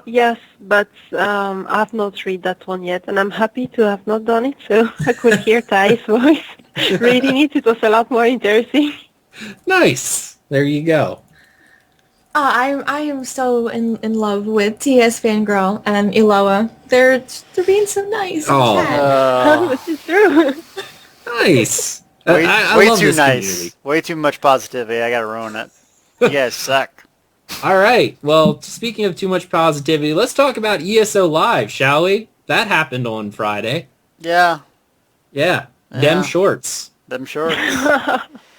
Yes, but I have not read that one yet, and I'm happy to have not done it, so I could hear Thai's voice reading it. It was a lot more interesting. Nice. There you go. I am so in love with TS Fangirl and Elloa. They're being so nice. Oh. This is true. Nice. Way, I way love too this nice. community. Way too much positivity. I gotta ruin it. You guys suck. All right. Well, speaking of too much positivity, let's talk about ESO Live, shall we? That happened on Friday. Yeah. Yeah. Yeah. Dem shorts. Them shorts.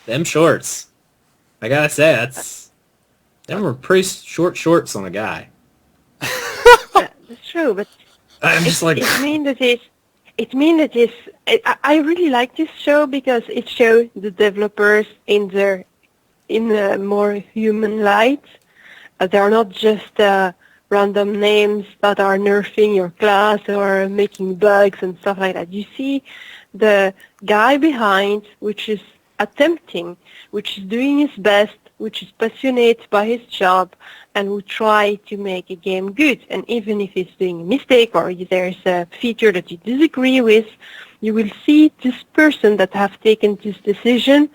Them shorts. I gotta say, them were pretty short shorts on a guy. Yeah, that's true, but I'm just like, it means that I really like this show because it shows the developers in a more human light. They are not just random names that are nerfing your class or making bugs and stuff like that. You see the guy behind, which is attempting, which is doing his best, which is passionate by his job, and who try to make a game good. And even if he's doing a mistake or there's a feature that you disagree with, you will see this person that have taken this decision,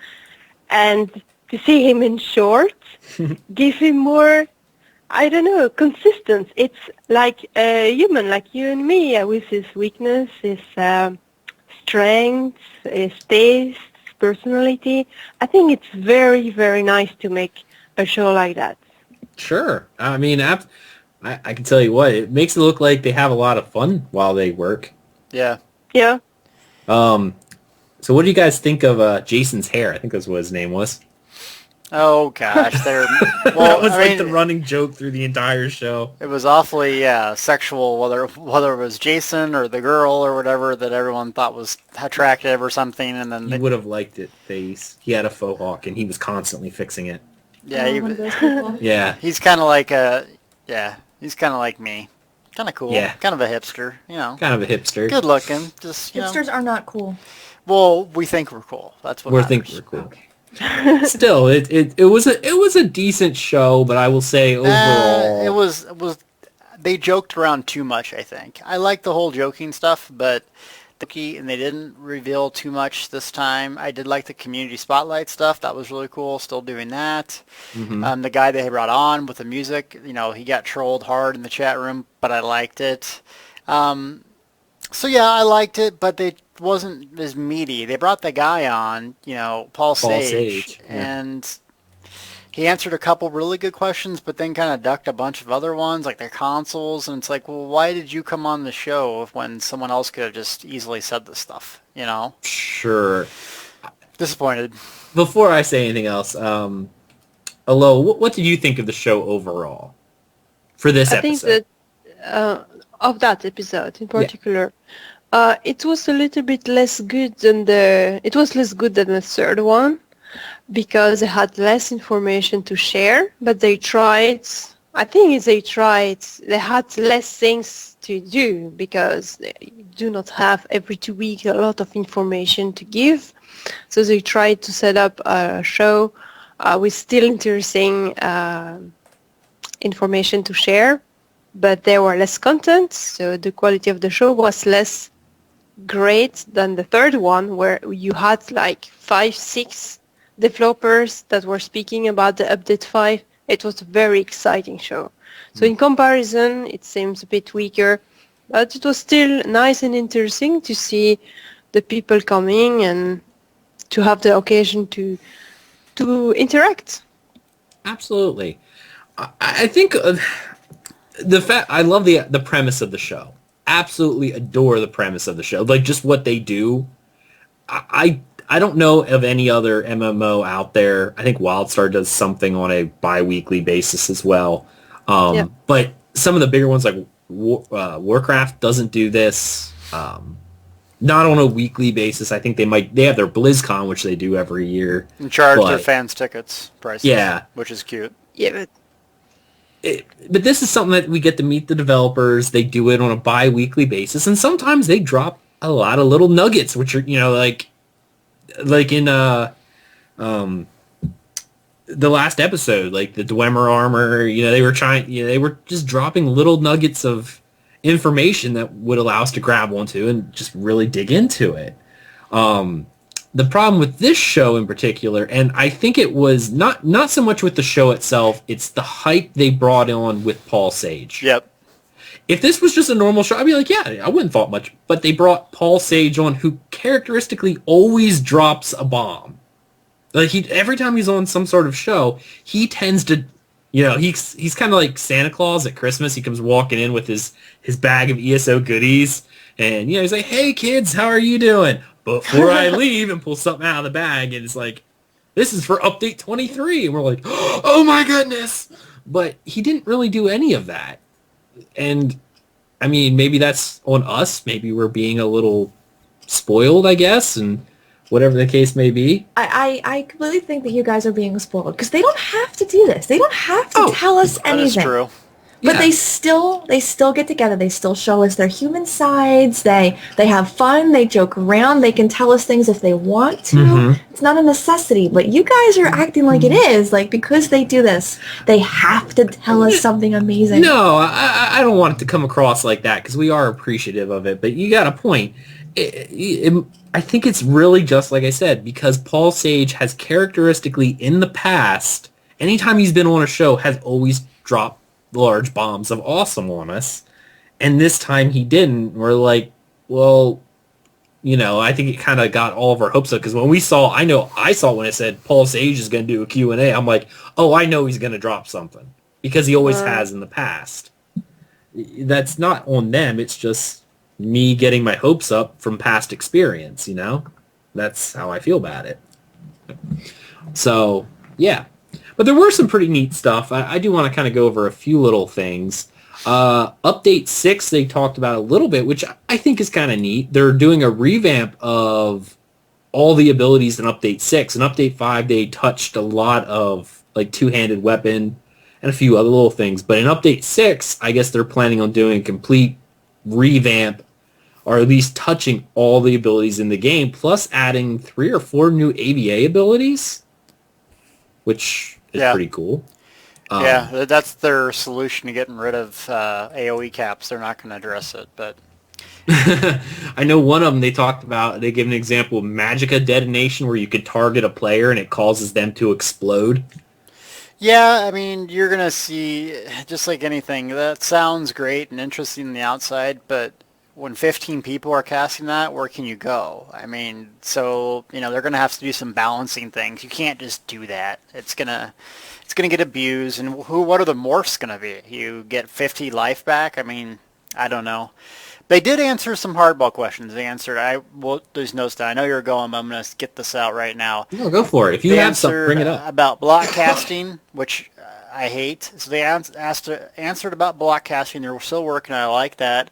and to see him in short, give him more, I don't know, consistence. It's like a human, like you and me, with his weakness, his strengths, his taste, personality. I think it's very, very nice to make a show like that. sure. I mean, I can tell you what, it makes it look like they have a lot of fun while they work. Yeah. Yeah. So what do you guys think of Jason's hair? I think that's what his name was. Oh gosh, they're That well. was I like mean, the running joke through the entire show. it was awfully sexual. Whether it was Jason or the girl or whatever that everyone thought was attractive or something, and then He would have liked it. He had a faux hawk, and he was constantly fixing it. yeah, One of those people. Yeah. he's kind of like he's kind of like me, kind of cool, Yeah. kind of a hipster, you know, Kind of a hipster. good looking, just you know. Hipsters are not cool. Well, we think we're cool. That's what We matters. think we're cool. Still, it was a decent show, but I will say overall, It was they joked around too much, I think. I like the whole joking stuff, but and they didn't reveal too much this time. I did like the community spotlight stuff. That was really cool. Still doing that. The guy they brought on with the music, you know, he got trolled hard in the chat room, but I liked it. So yeah, I liked it, but they wasn't as meaty. They brought the guy on, you know, Paul Sage, yeah. and he answered a couple really good questions, but then kind of ducked a bunch of other ones, like their consoles, and it's like, well, why did you come on the show when someone else could have just easily said this stuff, you know? sure. Disappointed. Before I say anything else, Alo, what did you think of the show overall for this I think episode? that of that episode in particular, it was a little bit less good than the third one because they had less information to share. But they tried. I think they had less things to do because they do not have every 2 weeks a lot of information to give. So they tried to set up a show with still interesting information to share, but there were less content, so the quality of the show was less great than the third one, where you had like 5-6 developers that were speaking about the update 5. It was a very exciting show. So in comparison, it seems a bit weaker, but it was still nice and interesting to see the people coming and to have the occasion to interact. Absolutely. I think the fact I love the premise of the show. Absolutely adore the premise of the show. Like just what they do. I don't know of any other MMO out there. I think WildStar does something on a bi-weekly basis as well. But some of the bigger ones like Warcraft doesn't do this. not on a weekly basis. I think they have their BlizzCon, which they do every year. And charge their but, fans tickets prices. Yeah. Which is cute. Yeah, but this is something that we get to meet the developers. They do it on a bi-weekly basis, and sometimes they drop a lot of little nuggets, which are, like in the last episode, like the Dwemer armor, they were just dropping little nuggets of information that would allow us to grab onto and just really dig into it. The problem with this show in particular, and I think it was not so much with the show itself, it's the hype they brought on with Paul Sage. Yep. If this was just a normal show, I'd be like, yeah, I wouldn't thought much. But they brought Paul Sage on, who characteristically always drops a bomb. Like, every time he's on some sort of show, he tends to, he's kind of like Santa Claus at Christmas. He comes walking in with his bag of ESO goodies, and he's like, "Hey kids, how are you doing? Before I leave," and pull something out of the bag, and it's like, "This is for update 23," and we're like, "Oh my goodness!" But he didn't really do any of that, and I mean, maybe that's on us. Maybe we're being a little spoiled, I guess, and whatever the case may be. I completely think that you guys are being spoiled because they don't have to do this. They don't have to tell us anything. That is true. But Yeah. they still get together. They still show us their human sides. They have fun. They joke around. They can tell us things if they want to. Mhm. It's not a necessity. But you guys are acting like it is. Like, because they do this, they have to tell us something amazing. No, I don't want it to come across like that because we are appreciative of it. But you got a point. I think it's really just like I said, because Paul Sage has characteristically in the past, anytime he's been on a show, has always dropped large bombs of awesome on us. And this time he didn't. We're like, well, I think it kind of got all of our hopes up, because when I saw when it said Paul Sage is going to do a Q&A, I'm like, oh, I know he's going to drop something, because he always has in the past. That's not on them. It's just me getting my hopes up from past experience, That's how I feel about it. So, yeah. But there were some pretty neat stuff. I do want to kind of go over a few little things. Update 6, they talked about a little bit, which I think is kind of neat. They're doing a revamp of all the abilities in Update 6. In Update 5, they touched a lot of, like, two-handed weapon and a few other little things. But in Update 6, I guess they're planning on doing a complete revamp, or at least touching all the abilities in the game, plus adding 3 or 4 new ABA abilities, which is pretty cool. Yeah, that's their solution to getting rid of AoE caps. They're not going to address it, but I know one of them they talked about, they gave an example of Magicka detonation, where you could target a player and it causes them to explode. yeah, I mean, you're going to see, just like anything, that sounds great and interesting on the outside, but when 15 people are casting that, where can you go? I mean, so, they're going to have to do some balancing things. You can't just do that. It's going to get abused, and what are the morphs going to be? You get 50 life back? I mean, I don't know. They did answer some hardball questions. They answered, there's notes down. I know you're going, but I'm going to get this out right now. No, go for it. If you have something, bring it up. About block casting, which I hate. So they answered about block casting. They're still working on it. I like that.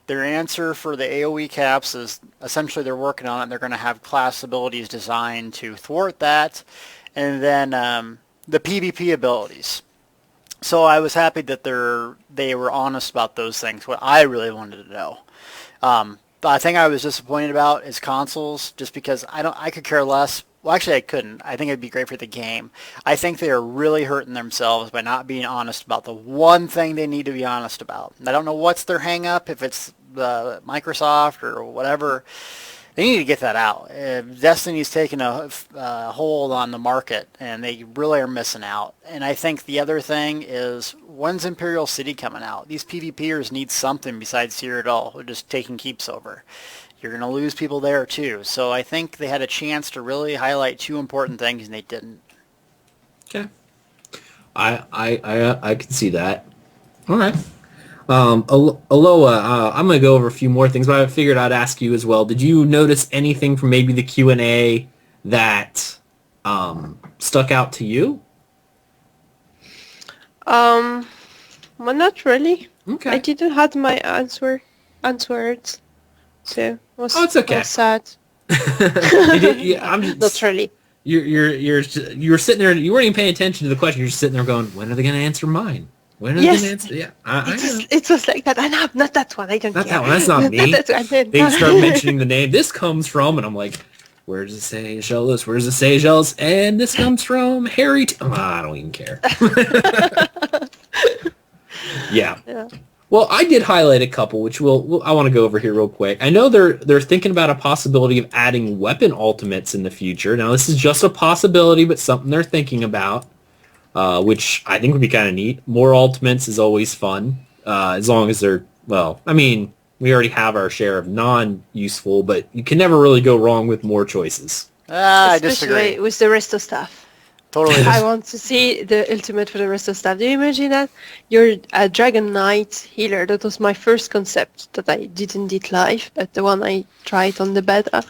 Their answer for the AoE caps is essentially they're working on it. They're going to have class abilities designed to thwart that. And then the PvP abilities. So I was happy that they were honest about those things, what I really wanted to know. The thing I was disappointed about is consoles, just because I could care less. Well, actually, I couldn't. I think it'd be great for the game. I think they are really hurting themselves by not being honest about the one thing they need to be honest about. I don't know what's their hang-up, if it's Microsoft or whatever. They need to get that out. Destiny's taking a hold on the market, and they really are missing out. And I think the other thing is, when's Imperial City coming out? These PvPers need something besides Cyrodiil. They're just taking keeps over. You're going to lose people there too. So I think they had a chance to really highlight 2 important things, and they didn't. Okay. I can see that. All right. Elloa, I'm going to go over a few more things, but I figured I'd ask you as well. Did you notice anything from maybe the Q&A that stuck out to you? Well, not really. Okay. I didn't have my answered. so it was, Oh, it's okay. was sad. I'm Not just, really. you were sitting there and you weren't even paying attention to the question. You're just sitting there going, when are they going to answer mine? When are they going to answer? Yeah, I know. It was like that. No, not that one. I don't Not care. that one. That's not me. Not that one. They start mentioning the name. This comes from, and I'm like, where does it say Aggelos? Where does it say Aggelos? And this comes from Harry. I don't even care. Yeah. Well, I did highlight a couple, which I want to go over here real quick. I know they're thinking about a possibility of adding weapon ultimates in the future. Now, this is just a possibility, but something they're thinking about. Which I think would be kind of neat. More ultimates is always fun, as long as they're, well, I mean, we already have our share of non-useful, but you can never really go wrong with more choices. I disagree. Especially with the rest of stuff. Totally. I want to see the ultimate for the rest of stuff. Do you imagine that? You're a Dragon Knight healer. That was my first concept that I didn't did live, but the one I tried on the beta.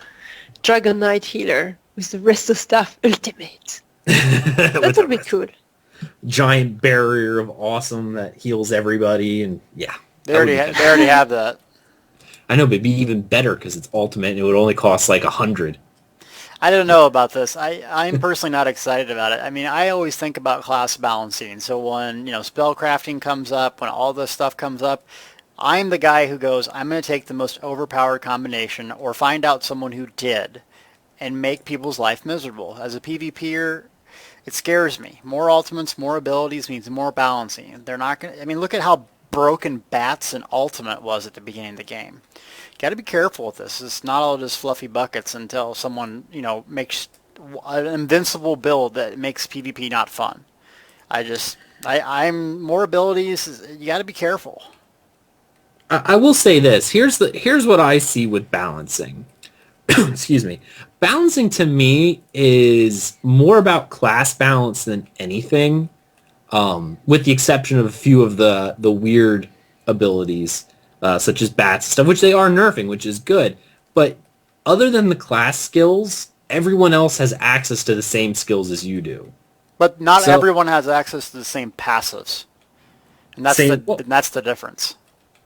Dragon Knight healer with the rest of stuff ultimate. That would be cool. Giant barrier of awesome that heals everybody, and yeah. They already have that. I know, but it'd be even better because it's ultimate and it would only cost like 100. I don't know about this. I'm personally not excited about it. I mean, I always think about class balancing. So when, spell crafting comes up, when all this stuff comes up, I'm the guy who goes, I'm going to take the most overpowered combination or find out someone who did and make people's life miserable. As a PvPer, it scares me. More ultimates, more abilities means more balancing. They're not going to, I mean, look at how broken Bats and Ultimate was at the beginning of the game. Got to be careful with this. It's not all just fluffy buckets until someone, makes an invincible build that makes PvP not fun. I'm more abilities. You got to be careful. I will say this. Here's what I see with balancing. Excuse me. Balancing to me is more about class balance than anything, with the exception of a few of the weird abilities, such as bats and stuff, which they are nerfing, which is good. But other than the class skills, everyone else has access to the same skills as you do. But not everyone has access to the same passives. And that's the difference.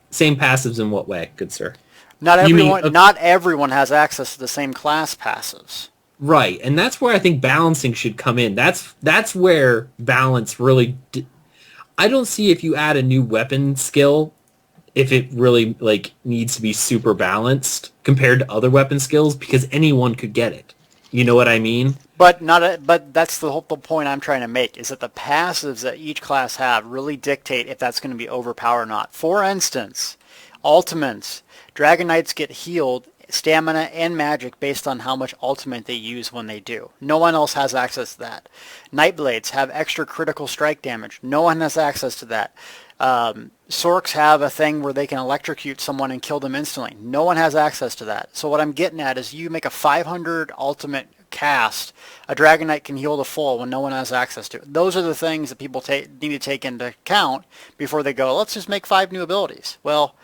Same passives in what way, good sir? Not everyone has access to the same class passives. Right, and that's where I think balancing should come in. That's where balance really... I don't see if you add a new weapon skill, if it really needs to be super balanced compared to other weapon skills, because anyone could get it. You know what I mean? But that's the whole point I'm trying to make, is that the passives that each class have really dictate if that's going to be overpowered or not. For instance, ultimates. Dragon Knights get healed, stamina, and magic based on how much ultimate they use when they do. No one else has access to that. Nightblades have extra critical strike damage. No one has access to that. Sorks have a thing where they can electrocute someone and kill them instantly. No one has access to that. So what I'm getting at is you make a 500 ultimate cast, a Dragon Knight can heal the full when no one has access to it. Those are the things that people need to take into account before they go, let's just make 5 new abilities. Well,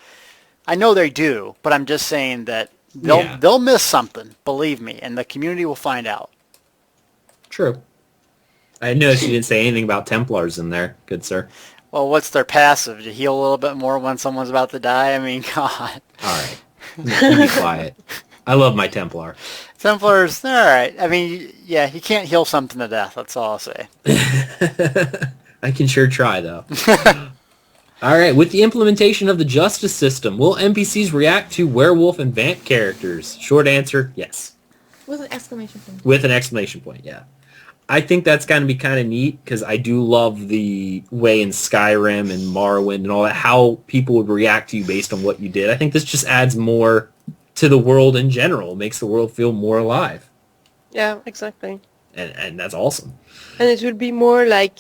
I know they do, but I'm just saying that they'll miss something, believe me, and the community will find out. True. I noticed you didn't say anything about Templars in there, good sir. Well, what's their passive? To heal a little bit more when someone's about to die? I mean, God. All right. You be quiet. I love my Templar. Templars, all right. I mean, yeah, you can't heal something to death. That's all I'll say. I can sure try, though. All right, with the implementation of the justice system, will NPCs react to werewolf and vamp characters? Short answer, yes. With an exclamation point. With an exclamation point, yeah. I think that's going to be kind of neat, because I do love the way in Skyrim and Morrowind and all that, how people would react to you based on what you did. I think this just adds more to the world in general. It makes the world feel more alive. Yeah, exactly. And that's awesome. And it will be more like...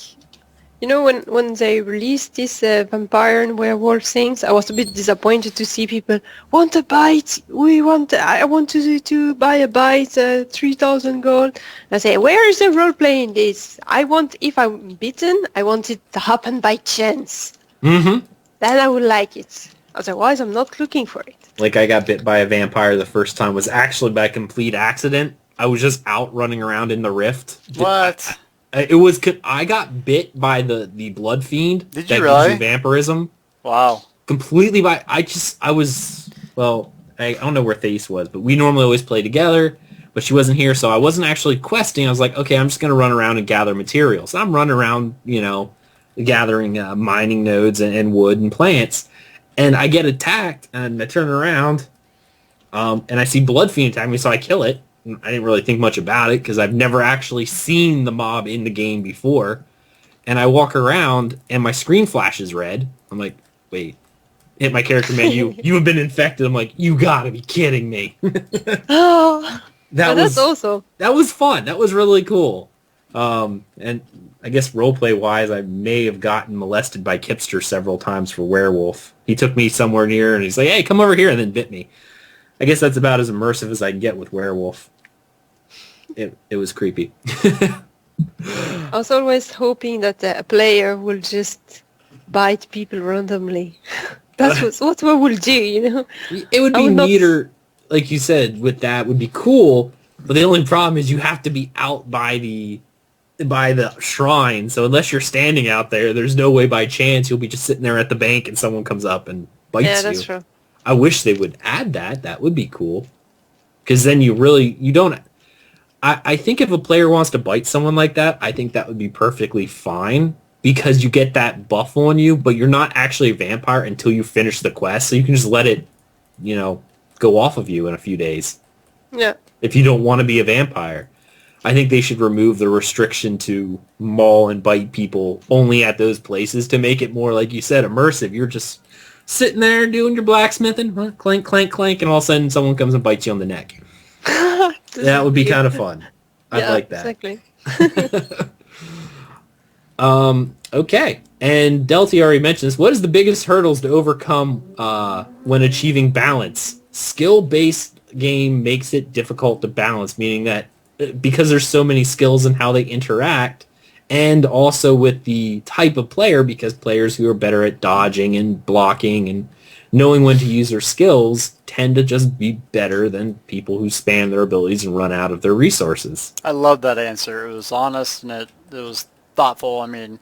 when they released this vampire and werewolf things, I was a bit disappointed to see people want a bite. I want to buy a bite, 3,000 gold. And I say, where is the role playing this? If I'm bitten, I want it to happen by chance. Mm-hmm. Then I would like it. Otherwise, I'm not looking for it. Like I got bit by a vampire the first time was actually by complete accident. I was just out running around in the rift. What? I got bit by the blood fiend. Did you really? Gives you vampirism. Wow. Completely by, I don't know where Thace was, but we normally always play together. But she wasn't here, so I wasn't actually questing. I was like, okay, I'm just going to run around and gather materials. I'm running around, gathering mining nodes and wood and plants. And I get attacked, and I turn around, and I see Blood Fiend attack me, so I kill it. I didn't really think much about it, because I've never actually seen the mob in the game before. And I walk around, and my screen flashes red. I'm like, wait. Hit my character menu. You have been infected. I'm like, you gotta be kidding me. Oh, that's awesome. That was fun. That was really cool. And I guess roleplay wise, I may have gotten molested by Kipster several times for Werewolf. He took me somewhere near and he's like, hey, come over here, and then bit me. I guess that's about as immersive as I can get with Werewolf. It was creepy. I was always hoping that a player will just bite people randomly. That's what we will do, It would be neater, like you said, with that would be cool, but the only problem is you have to be out by the shrine, so unless you're standing out there, there's no way by chance you'll be just sitting there at the bank and someone comes up and bites you. Yeah, that's true. I wish they would add that. That would be cool. Because then you don't... I think if a player wants to bite someone like that, I think that would be perfectly fine, because you get that buff on you, but you're not actually a vampire until you finish the quest, so you can just let it, go off of you in a few days. Yeah. If you don't want to be a vampire. I think they should remove the restriction to maul and bite people only at those places to make it more, like you said, immersive. You're just sitting there doing your blacksmithing, clank, clank, clank, and all of a sudden someone comes and bites you on the neck. That would be kind of fun. I'd like that. Exactly. Okay. And Deltia already mentioned this. What is the biggest hurdles to overcome when achieving balance? Skill-based game makes it difficult to balance, meaning that because there's so many skills in how they interact, and also with the type of player, because players who are better at dodging and blocking and knowing when to use their skills tend to just be better than people who spam their abilities and run out of their resources. I love that answer. It was honest and it was thoughtful. And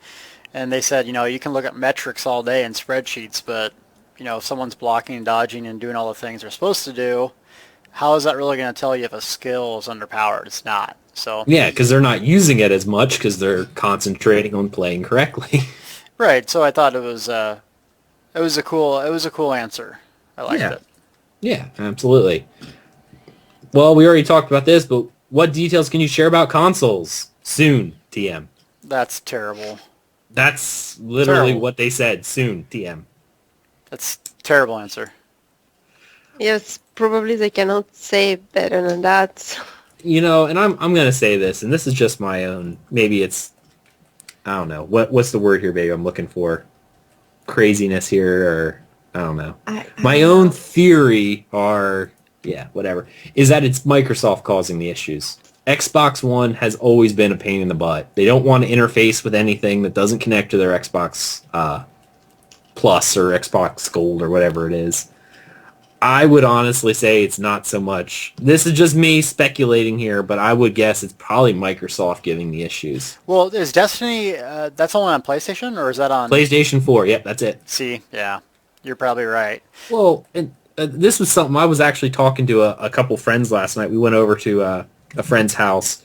they said, you can look at metrics all day in spreadsheets, but, if someone's blocking and dodging and doing all the things they're supposed to do, how is that really going to tell you if a skill is underpowered? It's not. So yeah, because they're not using it as much because they're concentrating on playing correctly. Right. So I thought it was a cool answer. I liked it. Yeah, absolutely. Well, we already talked about this, but what details can you share about consoles? Soon, TM. That's terrible. That's literally what they said. Soon, TM. That's a terrible answer. Yes, probably they cannot say better than that. And I'm going to say this, and this is just my own, maybe it's, I don't know, what's the word here, baby, I'm looking for? Craziness here, or I don't know. My own theory whatever, is that it's Microsoft causing the issues. Xbox One has always been a pain in the butt. They don't want to interface with anything that doesn't connect to their Xbox Plus or Xbox Gold or whatever it is. I would honestly say it's not so much. This is just me speculating here, but I would guess it's probably Microsoft giving the issues. Well, is Destiny, that's only on PlayStation, or is that on... PlayStation 4, yep, that's it. See, yeah, you're probably right. Well, and this was something I was actually talking to a couple friends last night. We went over to a friend's house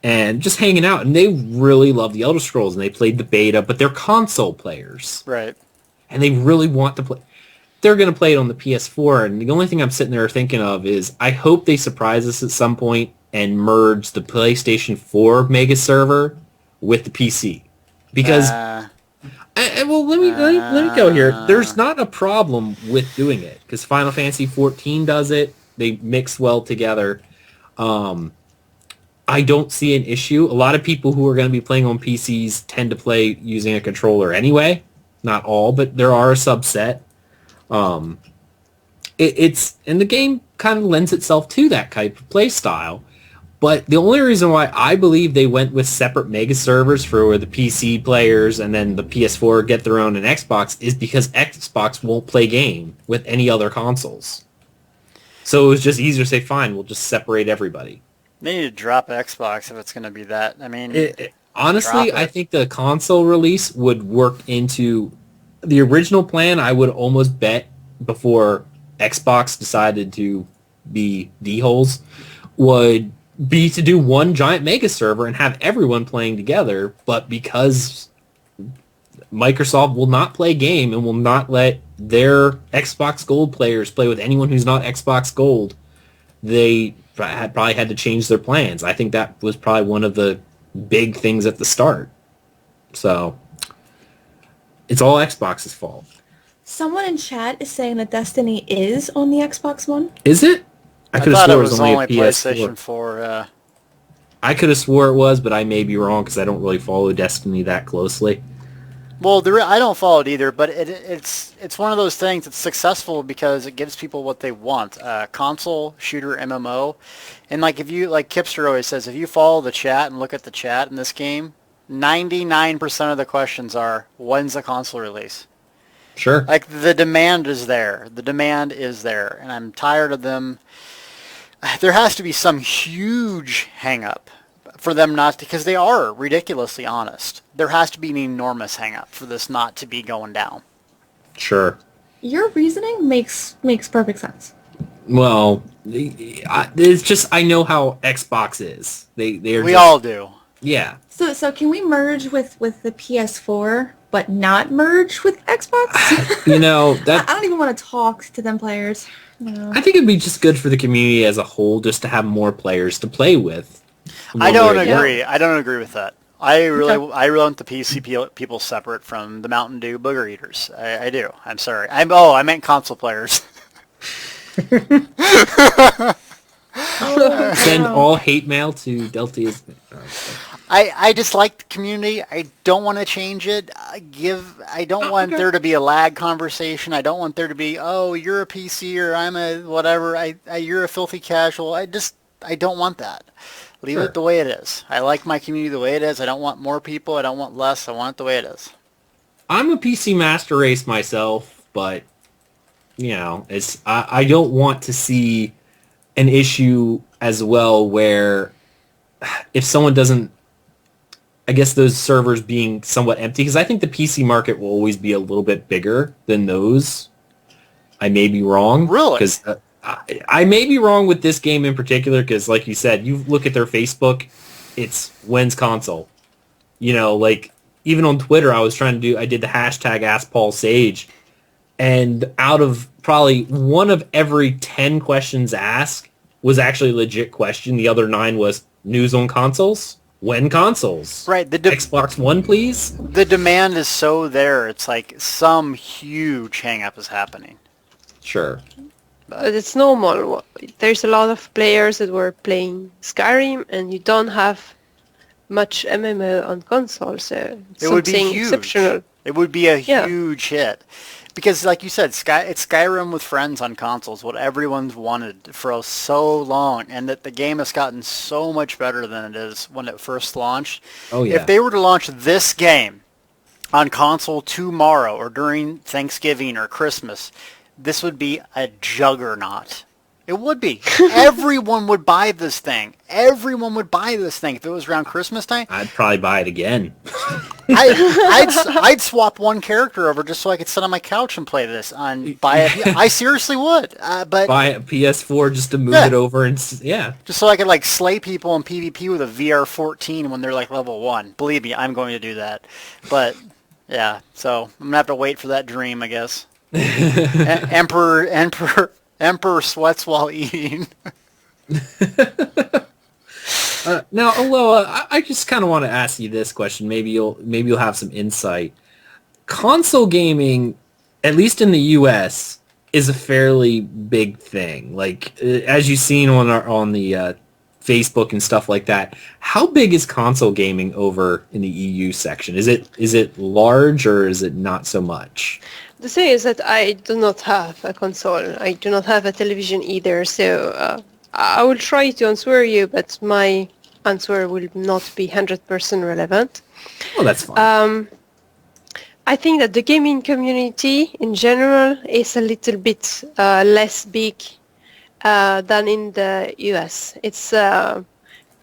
and just hanging out, and they really love the Elder Scrolls, and they played the beta, but they're console players. Right. And they really want to play. They're going to play it on the PS4, and the only thing I'm sitting there thinking of is I hope they surprise us at some point and merge the PlayStation 4 mega server with the PC. Because, well, let me go here. There's not a problem with doing it, because Final Fantasy 14 does it. They mix well together. I don't see an issue. A lot of people who are going to be playing on PCs tend to play using a controller anyway. Not all, but there are a subset. It's and the game kind of lends itself to that type of play style. But the only reason why I believe they went with separate mega servers for the PC players and then the PS4 get their own and Xbox is because Xbox won't play game with any other consoles. So it was just easier to say, fine, we'll just separate everybody. They need to drop Xbox if it's going to be that. Honestly, I think the console release would work into the original plan. I would almost bet before Xbox decided to be D-holes would be to do one giant mega server and have everyone playing together, but because Microsoft will not play game and will not let their Xbox Gold players play with anyone who's not Xbox Gold, they probably had to change their plans. I think that was probably one of the big things at the start. So it's all Xbox's fault. Someone in chat is saying that Destiny is on the Xbox One. Is it? I could have thought swore it was only a PS4. PlayStation 4. I could have swore it was, but I may be wrong because I don't really follow Destiny that closely. Well, I don't follow it either, but it's one of those things that's successful because it gives people what they want. Console shooter MMO, and like Kipster always says, if you follow the chat and look at the chat in this game, 99% of the questions are, when's the console release? Sure. Like the demand is there. The demand is there, and I'm tired of them. There has to be some huge hang-up for them not to, because they are ridiculously honest. There has to be an enormous hang-up for this not to be going down. Sure. Your reasoning makes perfect sense. Well, it's just I know how Xbox is. We all do. Yeah. So can we merge with the PS4, but not merge with Xbox? You know I don't even want to talk to them players. No. I think it'd be just good for the community as a whole, just to have more players to play with. I don't agree. I don't agree with that. I really want the PC people separate from the Mountain Dew booger eaters. I do. I'm sorry. I meant console players. Send all hate mail to Deltia's. I just like the community. I don't want to change it. I don't want there to be a lag conversation. I don't want there to be, oh, you're a PC or I'm a whatever. You're a filthy casual. I don't want that. Leave it the way it is. I like my community the way it is. I don't want more people. I don't want less. I want it the way it is. I'm a PC master race myself, but I don't want to see an issue as well where if someone doesn't, I guess those servers being somewhat empty, because I think the PC market will always be a little bit bigger than those. I may be wrong. Really? Because I may be wrong with this game in particular, because like you said, you look at their Facebook, it's when's console. Like even on Twitter, I did the hashtag AskPaulSage, and out of probably one of every 10 questions asked was actually a legit question. The other 9 was news on consoles. When consoles? Right. Xbox One, please? The demand is so there. It's like some huge hang-up is happening. Sure. But it's normal. There's a lot of players that were playing Skyrim, and you don't have much MMO on console, so it's something exceptional. It would be a huge hit. Because, like you said, it's Skyrim with friends on consoles, what everyone's wanted for so long, and that the game has gotten so much better than it is when it first launched. Oh, yeah. If they were to launch this game on console tomorrow or during Thanksgiving or Christmas, this would be a juggernaut. It would be. Everyone would buy this thing. Everyone would buy this thing if it was around Christmas time. I'd probably buy it again. I'd swap one character over just so I could sit on my couch and play this. I seriously would. But buy a PS4 just to move it over and just so I could slay people in PvP with a VR14 when they're level 1. Believe me, I'm going to do that. But yeah, so I'm gonna have to wait for that dream, I guess. Emperor sweats while eating. Now, Elloa, I just kind of want to ask you this question. Maybe you'll have some insight. Console gaming, at least in the U.S., is a fairly big thing. As you've seen on the Facebook and stuff like that. How big is console gaming over in the EU section? Is it large or is it not so much? The thing is that I do not have a console. I do not have a television either, so I will try to answer you, but my answer will not be 100% relevant. Oh, that's fine. I think that the gaming community in general is a little bit less big than in the US. It's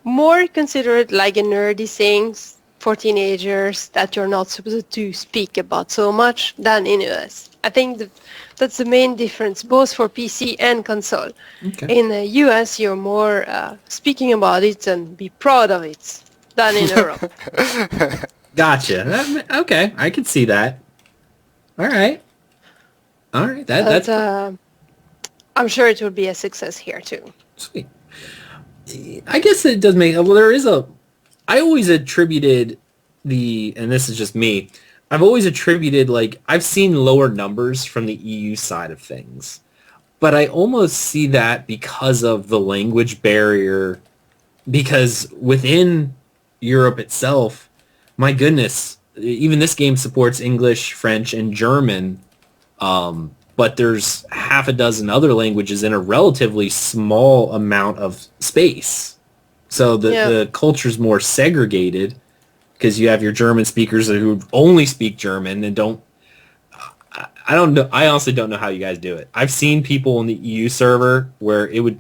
more considered like a nerdy thing for teenagers that you're not supposed to speak about so much than in US. I think that's the main difference, both for PC and console. Okay. In the US, you're more speaking about it and be proud of it than in Europe. Gotcha. Okay, I can see that. All right. That's I'm sure it will be a success here too. sweet. I guess it does make. Well, there is a. I always attributed and this is just me. I've always attributed I've seen lower numbers from the EU side of things, but I almost see that because of the language barrier. Because within Europe itself, my goodness, even this game supports English, French, and German. But there's half a dozen other languages in a relatively small amount of space. So the culture's more segregated because you have your German speakers who only speak German and don't... I don't know. I honestly don't know how you guys do it. I've seen people in the EU server where it would...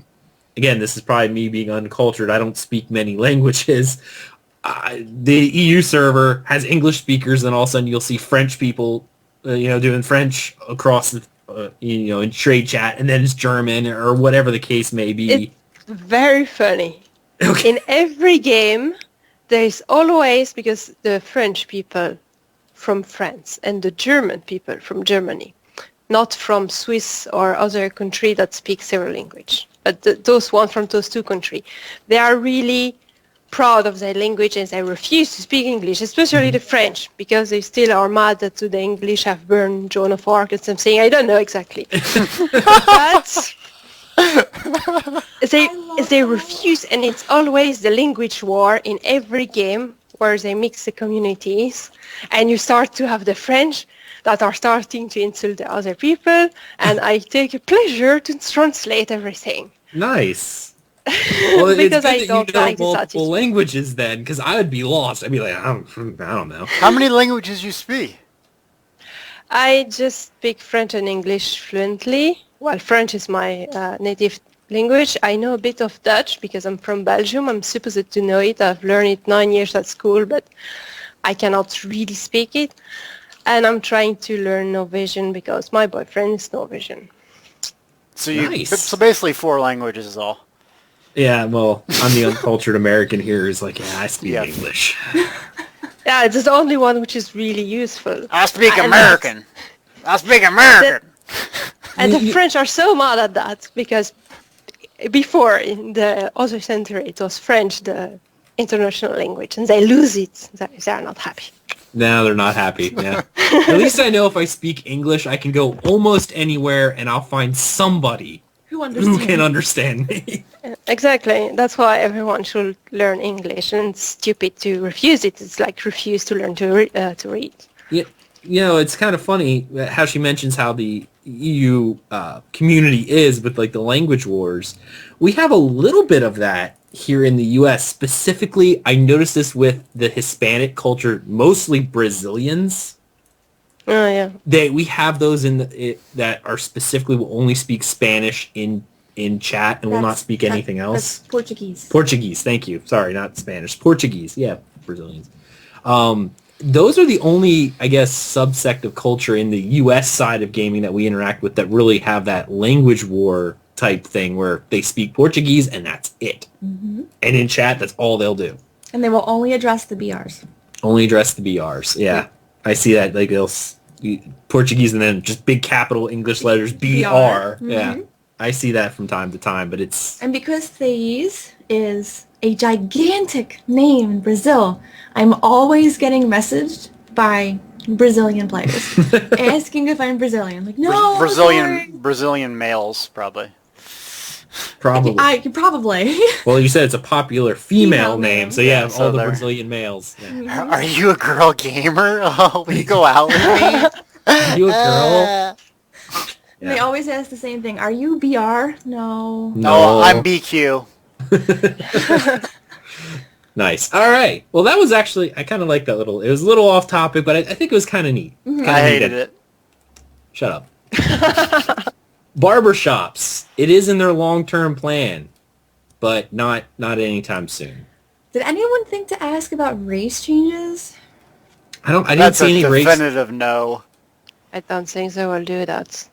Again, this is probably me being uncultured. I don't speak many languages. The EU server has English speakers, and all of a sudden you'll see French people, doing French across the... in trade chat, and then it's German or whatever the case may be. It's very funny. Okay. In every game, there is always, because the French people from France and the German people from Germany, not from Swiss or other country that speak several language, but those one from those two countries, they are really proud of their language and they refuse to speak English, especially the French, because they still are mad that the English have burned Joan of Arc and something. I don't know exactly. But they refuse, and it's always the language war in every game where they mix the communities, and you start to have the French that are starting to insult the other people, and I take a pleasure to translate everything. Nice. Well, Because it's good I that don't like this multiple attitude. languages then, because I would be lost. I'd be like, I don't know. How many languages you speak? I just speak French and English fluently. Well, French is my native language. I know a bit of Dutch because I'm from Belgium. I'm supposed to know it. I've learned it 9 years at school, but I cannot really speak it. And I'm trying to learn Norwegian because my boyfriend is Norwegian. So Nice. so basically 4 languages is all. Yeah, well, I'm the uncultured American here who's like, yeah, I speak Yeah. English. Yeah, it's the only one which is really useful. I speak And American. I speak American. And the French are so mad at that because before, in the other century, it was French, the international language, and they lose it. They are not happy. No, they're not happy. Yeah. At least I know if I speak English, I can go almost anywhere and I'll find somebody Who who understands? can understand me. Exactly. That's why everyone should learn English, and it's stupid to refuse it. It's like refuse to learn to read. Yeah, it's kind of funny how she mentions how the EU community is with the language wars. We have a little bit of that here in the U.S. Specifically, I noticed this with the Hispanic culture, mostly Brazilians. Oh yeah. We have those that are specifically will only speak Spanish in chat and will not speak anything else. That's Portuguese. Portuguese, thank you. Sorry, not Spanish. Portuguese, yeah, Brazilians. Those are the only, I guess, subsect of culture in the U.S. side of gaming that we interact with that really have that language war type thing where they speak Portuguese and that's it. Mm-hmm. And in chat, that's all they'll do. And they will only address the BRs. Only address the BRs, yeah. I see that, they'll Portuguese and then just big capital English letters, BR. Mm-hmm. Yeah, I see that from time to time, but it's... And because Thais is a gigantic name in Brazil, I'm always getting messaged by Brazilian players asking if I'm Brazilian. Like, no, sorry. Brazilian males, probably. Probably. Probably. Well, you said it's a popular female Female name, name. so yeah, So all the there. Brazilian males. Yeah. Are you a girl gamer? Oh, will you go out with me? Are you a girl? And they always ask the same thing. Are you BR? No. No, I'm BQ. Nice. All right. Well, that was actually, I kind of like that little, it was a little off topic, but I think it was kind of neat. I hated it. Shut up. Barbershops. It is in their long-term plan, but not anytime soon. Did anyone think to ask about race changes? I didn't That's see a any race. definitive no. I don't think they will do that.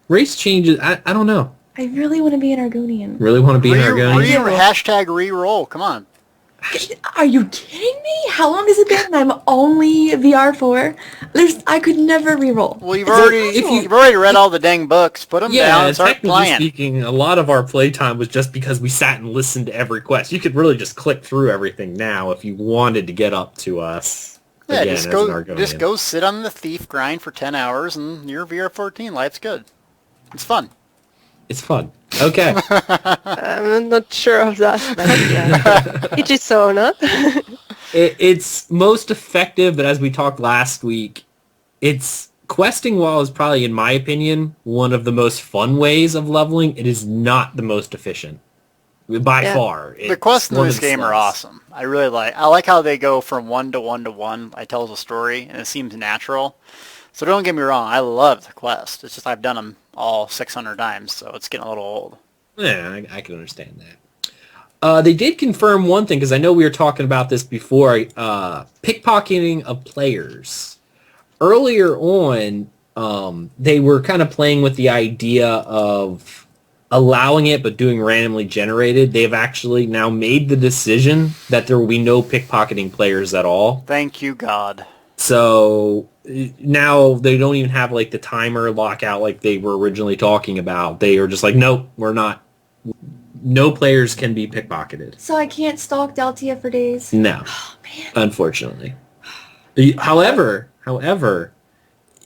Race changes. I don't know. I really want to be an Argonian. Really want to be an Argonian? Hashtag re-roll. Come on. Are you kidding me? How long has it been? I'm only VR for. I could never reroll. Well, you've already read all the dang books. Put them down and start technically playing. speaking, a lot of our playtime was just because we sat and listened to every quest. You could really just click through everything now if you wanted to get up to us. Yeah, again, just go sit on the thief grind for 10 hours and you're VR14. Life's good. It's fun. It's fun. Okay. I'm not sure of that, but yeah. It is so, not? It's most effective, but as we talked last week, it's questing while is probably, in my opinion, one of the most fun ways of leveling. It is not the most efficient. By far. The quests in this game are awesome. I like how they go from 1 to 1 to 1. It tells a story, and it seems natural. So don't get me wrong, I love the quest. It's just I've done them all 600 times, so it's getting a little old. Yeah, I can understand that. They did confirm one thing, because I know we were talking about this before, pickpocketing of players. Earlier on, they were kind of playing with the idea of allowing it, but doing randomly generated. They've actually now made the decision that there will be no pickpocketing players at all. Thank you, God. So now they don't even have like the timer lockout like they were originally talking about. They are just like, nope, we're not. No players can be pickpocketed. So I can't stalk Deltia for days? No, unfortunately. However,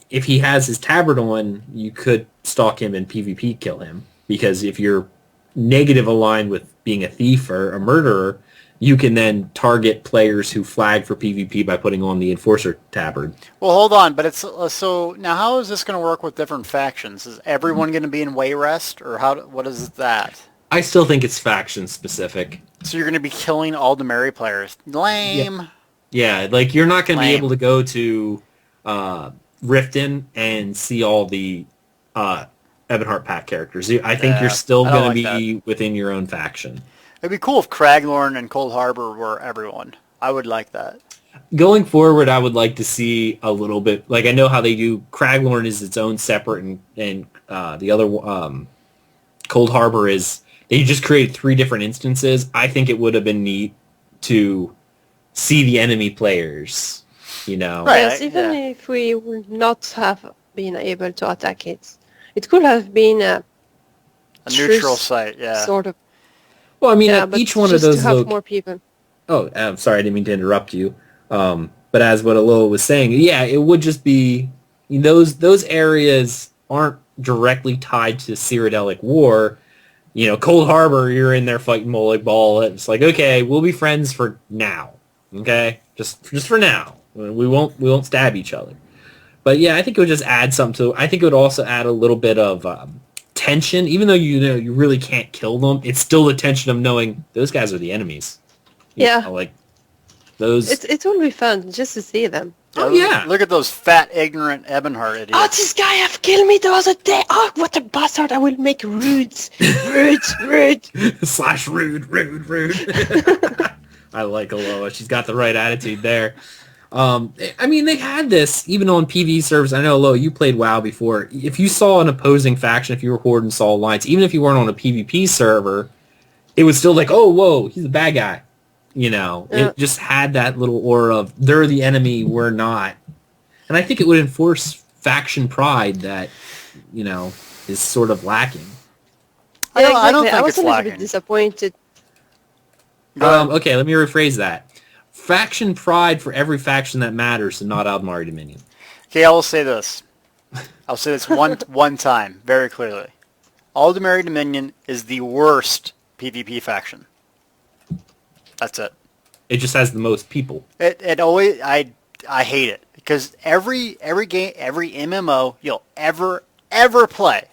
if he has his tabard on, you could stalk him and PvP kill him. Because if you're negative aligned with being a thief or a murderer, you can then target players who flag for PvP by putting on the Enforcer tabard. Well, hold on, but it's so now how is this going to work with different factions? Is everyone going to be in Wayrest, or what is that? I still think it's faction specific. So you're going to be killing all the Mary players. Lame. Yeah, like you're not going to be able to go to Riften and see all the Ebonheart pack characters. I think you're still going to be within your own faction. It'd be cool if Craglorn and Cold Harbor were everyone. I would like that. Going forward, I would like to see a little bit, like I know how they do, Craglorn is its own separate, and the other, Cold Harbor is, they just created 3 different instances. I think it would have been neat to see the enemy players, you know. Right, yes, even if we would not have been able to attack it, it could have been a neutral site, sort of. Well, I mean, each one of those... to have more people. Oh, I'm sorry, I didn't mean to interrupt you. But as what Elloa was saying, yeah, it would just be... Those areas aren't directly tied to Cyrodiilic War. You know, Cold Harbor, you're in there fighting Molag Bal. It's like, okay, we'll be friends for now. Okay? Just for now. We won't stab each other. But yeah, I think it would just add something to... I think it would also add a little bit of... tension, even though you really can't kill them, it's still the tension of knowing those guys are the enemies. You know, like those. It will be fun just to see them. Oh yeah! Look at those fat, ignorant Ebonheart idiots. Oh, this guy have killed me the other day. Oh, what a bastard! I will make rude. Slash rude. I like Elloa. She's got the right attitude there. I mean, they had this even on PvE servers. I know, Elloa, you played WoW before. If you saw an opposing faction, if you were Horde and saw Alliance, even if you weren't on a PvP server, it was still like, oh, whoa, he's a bad guy. You know, it just had that little aura of, they're the enemy, we're not. And I think it would enforce faction pride that, you know, is sort of lacking. I don't think I was it's a little lacking. bit disappointed. Okay, let me rephrase that. Faction pride for every faction that matters and not Aldmari Dominion. Okay, I will say this. I'll say this one time, very clearly. Aldmari Dominion is the worst PvP faction. That's it. It just has the most people. It always I hate it because every game, every MMO you'll ever play,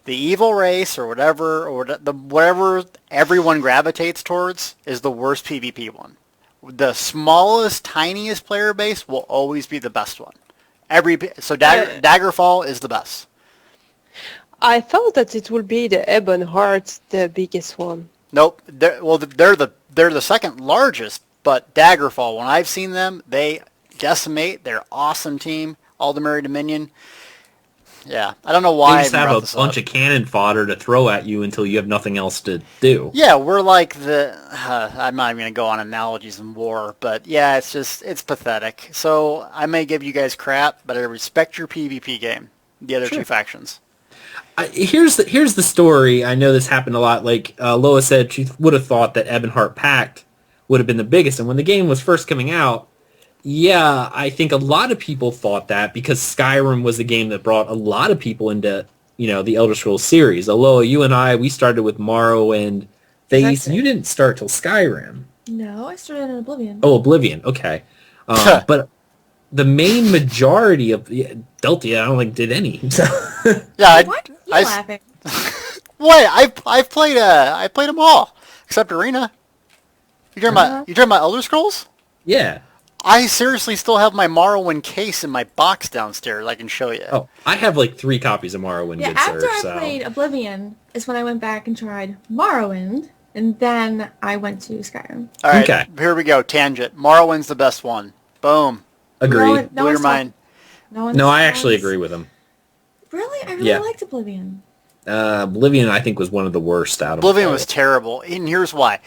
the evil race or whatever whatever everyone gravitates towards is the worst PvP one. The smallest, tiniest player base will always be the best one. Daggerfall is the best. I thought that it would be the Ebonheart, the biggest one. Nope. They're the second largest, but Daggerfall, when I've seen them, they decimate. They're awesome team. Aldemary Dominion. Yeah, I don't know why. They just have a bunch of cannon fodder to throw at you until you have nothing else to do. Yeah, we're like I'm not even going to go on analogies in war, but yeah, it's pathetic. So I may give you guys crap, but I respect your PvP game, the other two factions. Here's the story. I know this happened a lot. Like Loa said, she would have thought that Ebonheart Pact would have been the biggest. And when the game was first coming out, yeah, I think a lot of people thought that because Skyrim was the game that brought a lot of people into, the Elder Scrolls series. Elloa, you and I, we started with Morrowind. Exactly. You didn't start till Skyrim. No, I started in Oblivion. Oh, Oblivion. Okay. But the main majority of Deltia, I don't think did any. So. Yeah, why are you laughing? What? I've played them all except Arena. You talking about Elder Scrolls? Yeah. I seriously still have my Morrowind case in my box downstairs. I can show you. Oh, I have like 3 copies of Morrowind. Yeah, after I played Oblivion is when I went back and tried Morrowind, and then I went to Skyrim. All right, Here we go. Tangent. Morrowind's the best one. Boom. Agree. Blew your mind. No, I actually agree with him. Really? I really liked Oblivion. Oblivion, I think, was one of the worst out of all. Oblivion was terrible, and here's why.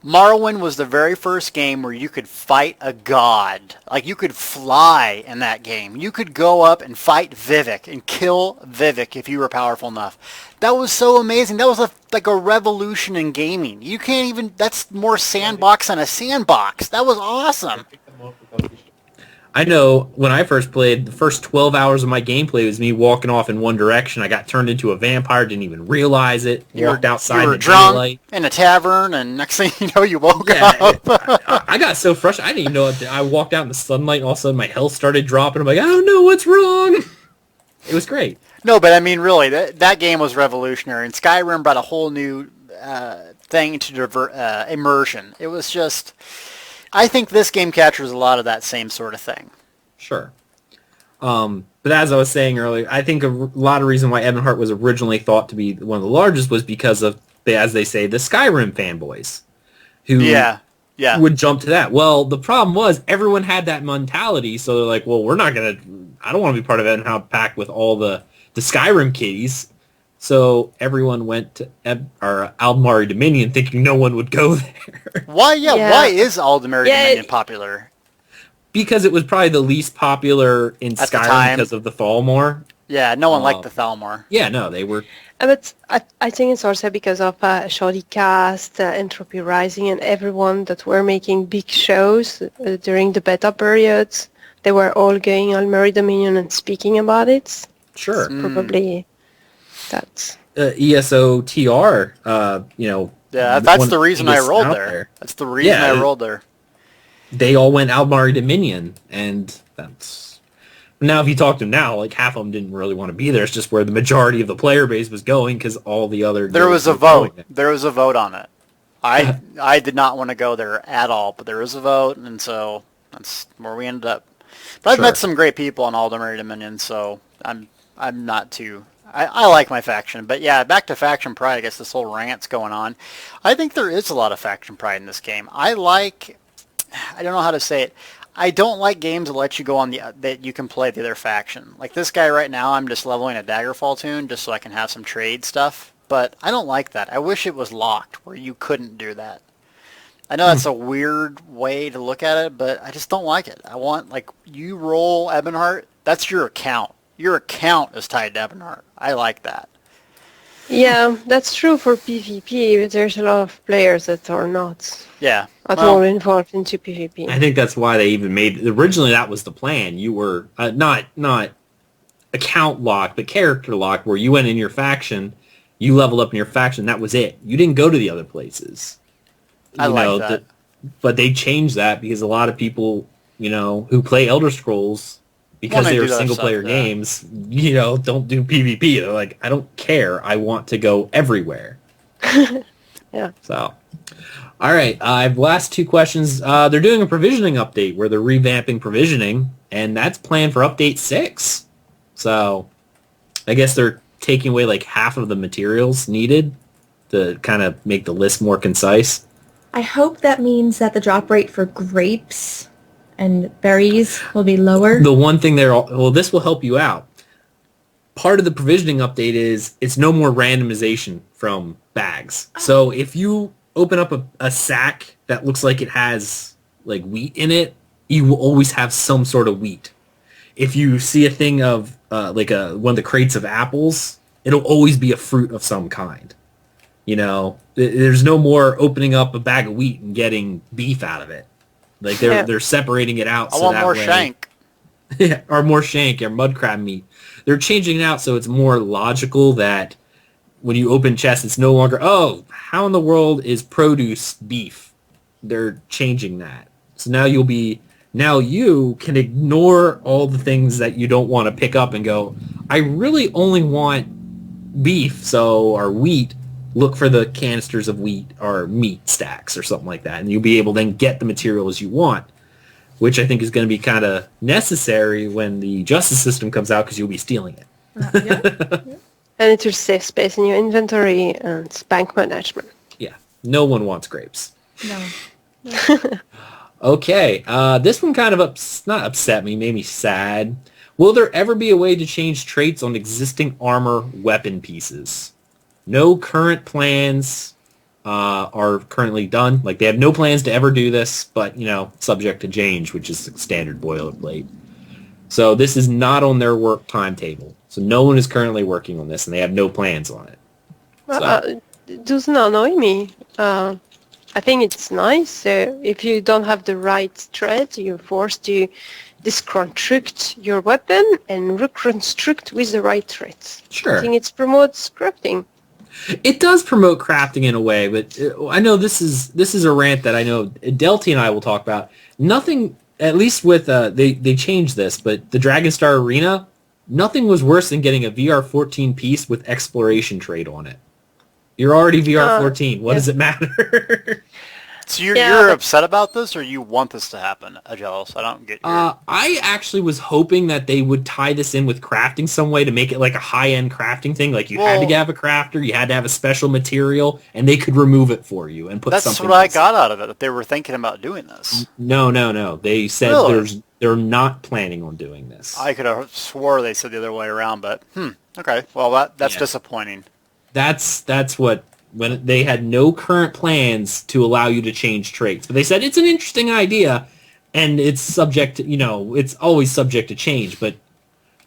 Morrowind was the very first game where you could fight a god. Like, you could fly in that game. You could go up and fight Vivek and kill Vivek if you were powerful enough. That was so amazing. That was like a revolution in gaming. You can't even... That's more sandbox than a sandbox. That was awesome. I know when I first played, the first 12 hours of my gameplay was me walking off in one direction. I got turned into a vampire, didn't even realize it. Walked outside you were in the drunk daylight. In a tavern, and next thing you know, you woke up. I got so frustrated. I didn't even know it. I walked out in the sunlight, and all of a sudden my health started dropping. I'm like, I don't know what's wrong. It was great. No, but I mean, really, that game was revolutionary, and Skyrim brought a whole new thing to divert immersion. It was just... I think this game captures a lot of that same sort of thing. Sure. But as I was saying earlier, I think a lot of reason why Ebonheart was originally thought to be one of the largest was because of, as they say, the Skyrim fanboys. Who would jump to that. Well, the problem was everyone had that mentality, so they're like, well, I don't want to be part of Ebonheart Pact with all the Skyrim kiddies. So everyone went to Aldemary Dominion thinking no one would go there. Why is Aldemary Dominion popular? Because it was probably the least popular in Skyrim because of the Thalmor. Yeah, no one liked the Thalmor. Yeah, no, they were... But I think it's also because of Shoddy Cast, Entropy Rising, and everyone that were making big shows during the beta periods. They were all going Aldemary Dominion and speaking about it. Sure. Probably... That's ESOTR, Yeah, that's the reason I rolled there. That's the reason I rolled there. They all went Aldemary Dominion, and that's... Now, if you talk to them now, like, half of them didn't really want to be there. It's just where the majority of the player base was going, because all the other... There was a vote. There was a vote on it. I did not want to go there at all, but there was a vote, and so that's where we ended up. But I've met some great people on Aldemary Dominion, so I'm not too... I like my faction, but yeah, back to faction pride. I guess this whole rant's going on. I think there is a lot of faction pride in this game. I don't know how to say it. I don't like games that let you go on that you can play the other faction. Like this guy right now, I'm just leveling a Daggerfall tune just so I can have some trade stuff. But I don't like that. I wish it was locked where you couldn't do that. I know that's a weird way to look at it, but I just don't like it. I want, like, you roll Ebonheart, that's your account. Your account is tied to Ebonheart. I like that. Yeah, that's true for PvP, but there's a lot of players that are not at all involved into PvP. I think that's why they even made... Originally, that was the plan. You were not account locked, but character locked, where you went in your faction, you leveled up in your faction, that was it. You didn't go to the other places. I like that. But they changed that because a lot of people, who play Elder Scrolls... Because they were single-player games, don't do PvP. They're like, I don't care. I want to go everywhere. Yeah. So, all right. I have last 2 questions. They're doing a provisioning update where they're revamping provisioning, and that's planned for Update 6. So, I guess they're taking away like half of the materials needed. to kind of make the list more concise. I hope that means that the drop rate for grapes and berries will be lower. The one thing there, well, this will help you out. Part of the provisioning update is it's no more randomization from bags. So if you open up a sack that looks like it has like wheat in it, you will always have some sort of wheat. If you see a thing of like one of the crates of apples, it'll always be a fruit of some kind. You know, there's no more opening up a bag of wheat and getting beef out of it. Like they're separating it out. I want more shank. Yeah, or more shank or mud crab meat. They're changing it out so it's more logical that when you open chests, it's no longer, oh, how in the world is produce beef? They're changing that. So now you can ignore all the things that you don't want to pick up and go, I really only want beef, or wheat. Look for the canisters of wheat or meat stacks or something like that. And you'll be able to then get the materials you want, which I think is going to be kind of necessary when the justice system comes out because you'll be stealing it. Yeah. And it will save space in your inventory and it's bank management. Yeah. No one wants grapes. No. Okay. This one kind of not upset me, made me sad. Will there ever be a way to change traits on existing armor weapon pieces? No current plans are currently done. Like, they have no plans to ever do this, but, subject to change, which is standard boilerplate. So this is not on their work timetable. So no one is currently working on this, and they have no plans on it. Well, it doesn't annoy me. I think it's nice. If you don't have the right thread, you're forced to deconstruct your weapon and reconstruct with the right threads. Sure. I think it promotes crafting. It does promote crafting in a way, but I know this is a rant that I know Deltia and I will talk about. Nothing, at least with they changed this, but the Dragonstar Arena, nothing was worse than getting a VR14 piece with exploration trait on it. You're already VR14. What does it matter? So you're upset about this, or you want this to happen, Aggelos? I don't get your... I actually was hoping that they would tie this in with crafting some way to make it like a high-end crafting thing. Like, you had to have a crafter, you had to have a special material, and they could remove it for you and put something That's what I got out of it, that they were thinking about doing this. No. They said they're not planning on doing this. I could have swore they said the other way around, but okay. Well, that's disappointing. That's what... when they had no current plans to allow you to change traits. But they said it's an interesting idea, and it's subject to, it's always subject to change. But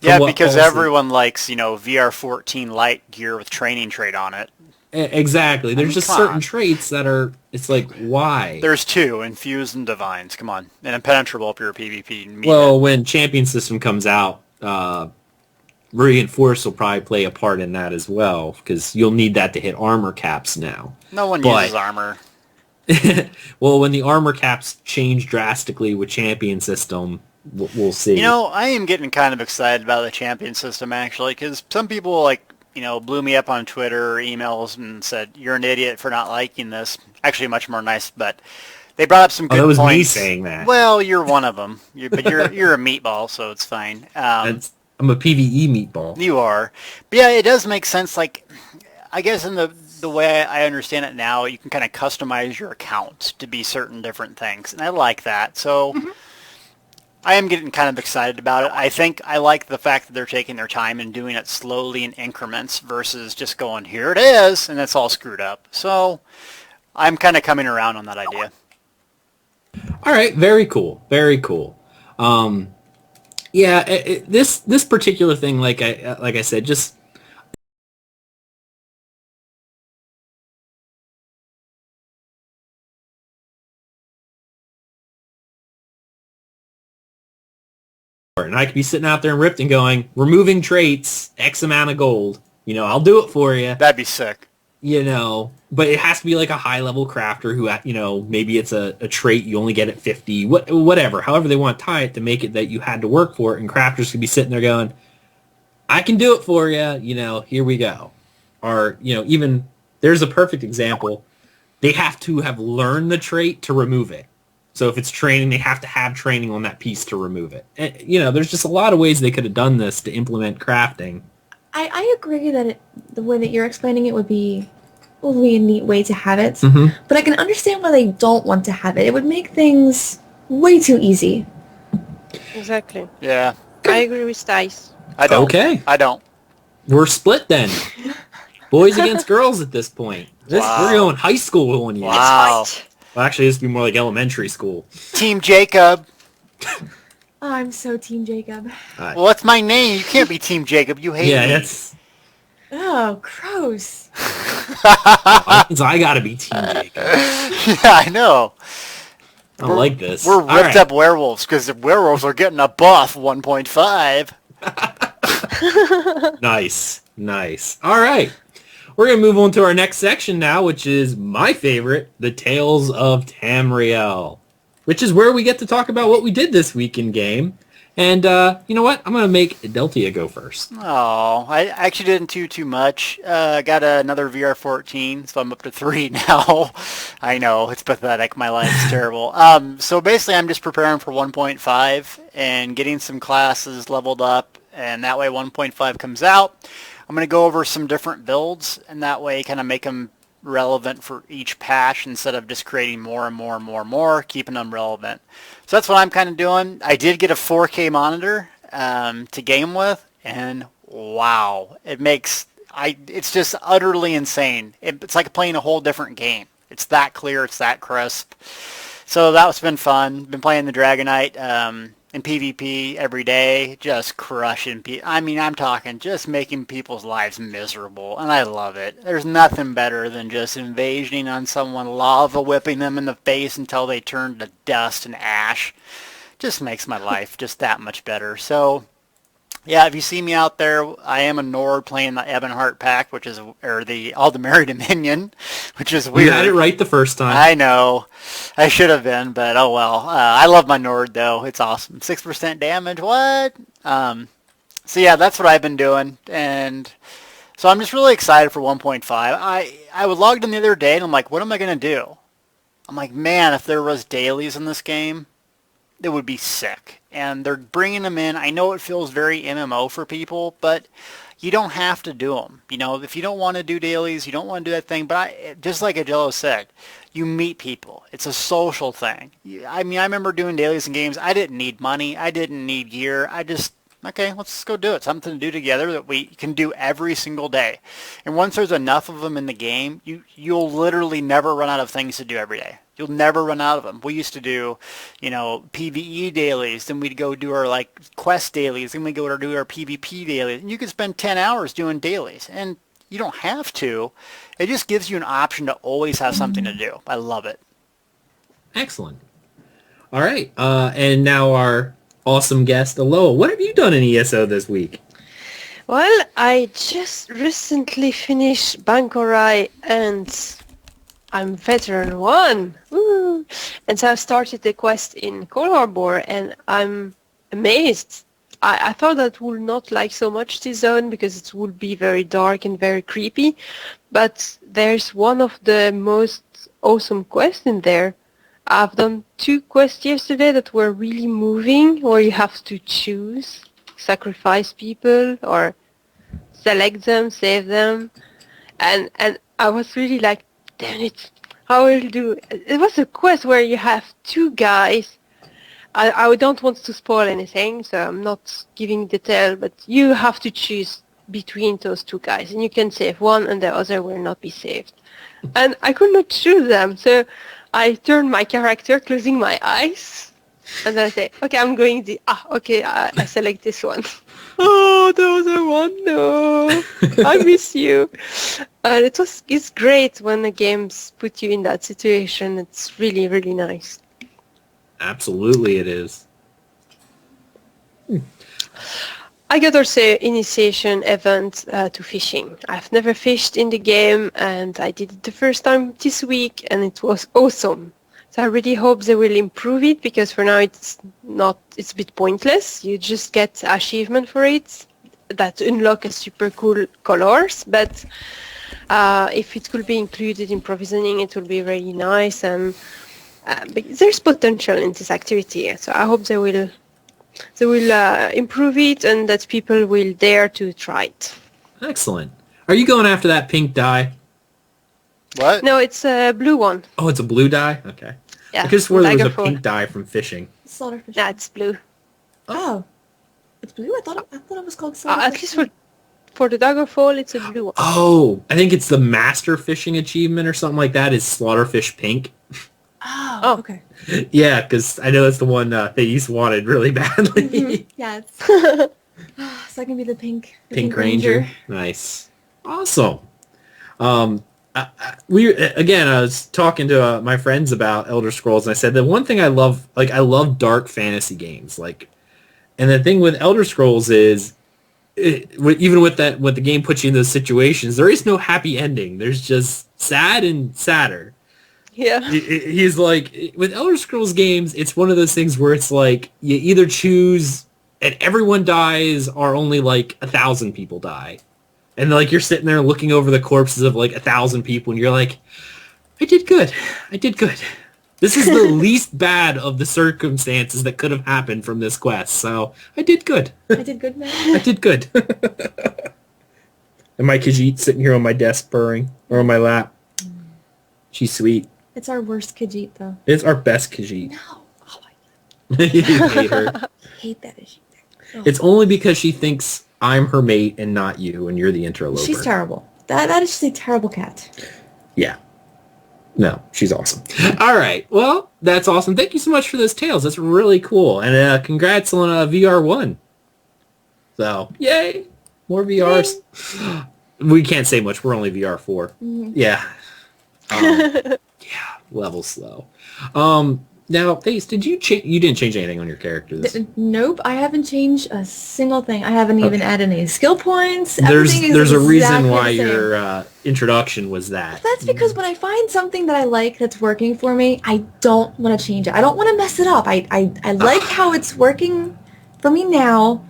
yeah, because everyone likes, VR14 light gear with training trait on it. Exactly. There's just certain traits that are, it's like, why? There's two, Infused and Divines. Come on. And Impenetrable if you're a PvP. Well, when Champion System comes out, Reinforce will probably play a part in that as well, because you'll need that to hit armor caps now. No one uses armor. Well, when the armor caps change drastically with Champion System, we'll see. I am getting kind of excited about the Champion System, actually, because some people, blew me up on Twitter or emails and said, you're an idiot for not liking this. Actually, much more nice, but they brought up some good points. That was me saying that. Well, you're one of them. But you're a meatball, so it's fine. I'm a PvE meatball. You are. But yeah, it does make sense. Like, I guess in the way I understand it now, you can kind of customize your account to be certain different things. And I like that. So I am getting kind of excited about it. I think I like the fact that they're taking their time and doing it slowly in increments versus just going, here it is, and it's all screwed up. So I'm kind of coming around on that idea. All right. Very cool. Very cool. Yeah, this particular thing, like I said, just and I could be sitting out there in Rift and going, removing traits, X amount of gold. I'll do it for you. That'd be sick. But it has to be like a high-level crafter who, maybe it's a trait you only get at 50, whatever. However they want to tie it to make it that you had to work for it, and crafters could be sitting there going, I can do it for you, here we go. Or, even, there's a perfect example. They have to have learned the trait to remove it. So if it's training, they have to have training on that piece to remove it. And, there's just a lot of ways they could have done this to implement crafting. I agree that the way that you're explaining it would be would be a neat way to have it. Mm-hmm. But I can understand why they don't want to have it. It would make things way too easy. Exactly. Yeah. I agree with Dice. I don't. Okay. I don't. We're split then. Boys against girls at this point. We're Wow. going high school one year. Wow. Well, actually, this would be more like elementary school. Team Jacob. Oh, I'm so Team Jacob. Well, that's my name. You can't be Team Jacob. You hate Yeah, me. that's... Oh, gross. that means I gotta be Team Jacob. Yeah, I know. I don't like this. We're All ripped right. up werewolves because the werewolves are getting a buff 1.5. Nice. Nice. All right. We're going to move on to our next section now, which is my favorite, the Tales of Tamriel, which is where we get to talk about what we did this week in game. And you know what? I'm going to make Deltia go first. Oh, I actually didn't do too much. Got another VR14, so I'm up to 3 now. I know, it's pathetic. My life's terrible. So basically, I'm just preparing for 1.5 and getting some classes leveled up, and that way 1.5 comes out. I'm going to go over some different builds, and that way kind of make them relevant for each patch instead of just creating more and more and more and more, keeping them relevant. So that's what I'm kind of doing. I did get a 4K monitor to game with, and wow, it's just utterly insane. It's like playing a whole different game. It's that clear, it's that crisp. So that's been fun. Been playing the Dragonite in PvP every day, just crushing people. I mean, I'm talking just making people's lives miserable, and I love it. There's nothing better than just invasioning on someone, lava whipping them in the face until they turn to dust and ash. Just makes my life just that much better. So, yeah, if you see me out there, I am a Nord playing the Ebonheart pack, or the Aldemary Dominion, which is weird. You had it right the first time. I know. I should have been, but oh well. I love my Nord, though. It's awesome. 6% damage, what? So yeah, that's what I've been doing, and so I'm just really excited for 1.5. I was logged in the other day, and I'm like, what am I going to do? I'm like, man, if there was dailies in this game, it would be sick. And they're bringing them in. I know it feels very MMO for people, but you don't have to do them. You know, if you don't want to do dailies, you don't want to do that thing. But just like Aggelos said, you meet people. It's a social thing. I mean, I remember doing dailies in games. I didn't need money. I didn't need gear. Okay, let's go do it. Something to do together that we can do every single day. And once there's enough of them in the game, you'll literally never run out of things to do every day. You'll never run out of them. We used to do, PvE dailies. Then we'd go do our, quest dailies. Then we'd go do our PvP dailies. And you could spend 10 hours doing dailies. And you don't have to. It just gives you an option to always have something to do. I love it. Excellent. All right. And now our awesome guest, Elloa. What have you done in ESO this week? Well, I just recently finished Bankorai and I'm Veteran 1. Woo! And so I started the quest in Cold Harbor and I'm amazed. I thought that would not like so much this zone because it would be very dark and very creepy. But there's one of the most awesome quests in there. I've done 2 quests yesterday that were really moving, where you have to choose, sacrifice people, or select them, save them. And I was really like, damn it, I will do. It was a quest where you have 2 guys. I don't want to spoil anything, so I'm not giving detail, but you have to choose between those 2 guys, and you can save one and the other will not be saved. And I could not choose them, so I turned my character, closing my eyes, and then I say, okay, I'm going I select this one. Oh, the other one, no, I miss you. And it's great when the games put you in that situation. It's really, really nice. Absolutely it is. I got also initiation event to fishing. I've never fished in the game and I did it the first time this week and it was awesome. So I really hope they will improve it because for now it's a bit pointless. You just get achievement for it that unlock a super cool colors, but if it could be included in provisioning it will be really nice, and but there's potential in this activity. So I hope they will improve it and that people will dare to try it. Excellent. Are you going after that pink dye? What? No, it's a blue one. Oh, it's a blue dye? Okay. Yeah. I could swear there was a Daggerfall. pink dye from fishing. Slaughterfish. Nah, it's blue. Oh. It's blue? I thought it was called slaughterfish. At least for the Daggerfall, it's a blue one. Oh, I think it's the master fishing achievement or something like that is slaughterfish pink. Oh, okay. Yeah, because I know that's the one Thais wanted really badly. Yes. So I can be the pink Ranger. Nice. Awesome. I was talking to my friends about Elder Scrolls, and I said that one thing I love dark fantasy games, and the thing with Elder Scrolls is, even with the game puts you in those situations, there is no happy ending. There's just sad and sadder. Yeah. He's like, with Elder Scrolls games, it's one of those things where it's like, you either choose and everyone dies or only 1,000 people die. And you're sitting there looking over the corpses of 1,000 people and you're like, I did good. This is the least bad of the circumstances that could have happened from this quest. So I did good. I did good, man. I did good. And my Khajiit sitting here on my desk purring or on my lap. She's sweet. It's our worst Khajiit, though. It's our best Khajiit. No. Oh, I You hate her. hate that issue. Oh. It's only because she thinks I'm her mate and not you, and you're the interloper. She's terrible. That is just a terrible cat. Yeah. No, she's awesome. All right. Well, that's awesome. Thank you so much for those tales. That's really cool. And congrats on VR1. So, yay. More VRs. We can't say much. We're only VR4. Mm-hmm. Yeah. Yeah. Level slow. Now, Thais, did you change? You didn't change anything on your character. Nope, I haven't changed a single thing. I haven't even added any skill points. There's Everything is a reason exactly why the same. your introduction was that. That's because when I find something that I like that's working for me, I don't want to change it. I don't want to mess it up. I like how it's working for me now.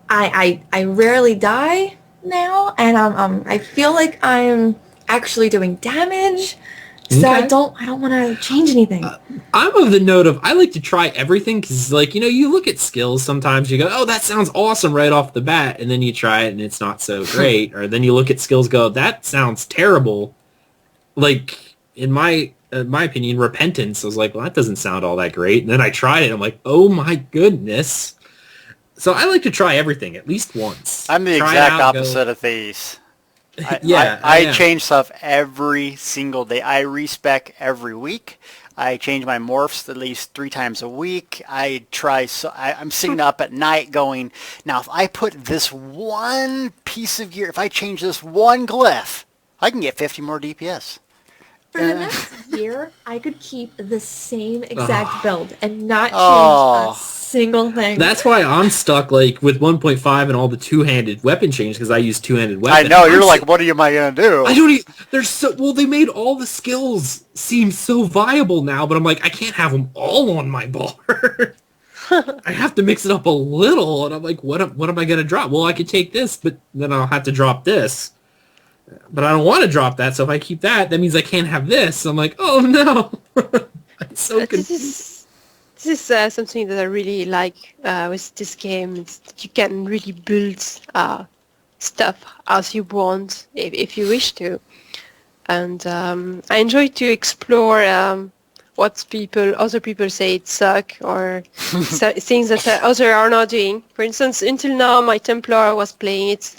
I rarely die now, and I feel like I'm actually doing damage. So Okay. I don't want to change anything. I'm of the note of I like to try everything because, you look at skills sometimes, you go, oh, that sounds awesome right off the bat, and then you try it and it's not so great, or then you look at skills, go, that sounds terrible. In my opinion, Repentance, I was like, well, that doesn't sound all that great, and then I tried it, I'm like, oh my goodness. So I like to try everything at least once. I'm the Try it exact out, go- opposite of these. I change stuff every single day. I respec every week. I change my morphs at least 3 times a week. I'm sitting up at night going, now if I put this one piece of gear, if I change this one glyph, I can get 50 more DPS. For the next year, I could keep the same exact build and not change a single thing. That's why I'm stuck with 1.5 and all the two-handed weapon change because I use two-handed I weapons. know, you're like, what am I going to do? I don't they made all the skills seem so viable now, but I'm like, I can't have them all on my bar. I have to mix it up a little, and I'm like, what am I going to drop? Well, I could take this, but then I'll have to drop this. But I don't want to drop that, so if I keep that means I can't have this. So I'm like, oh no. I'm so confused. This is something that I really like with this game. It's that you can really build stuff as you want, if you wish to. And I enjoy to explore what other people say it suck, or things that others are not doing. For instance, until now, my Templar was playing it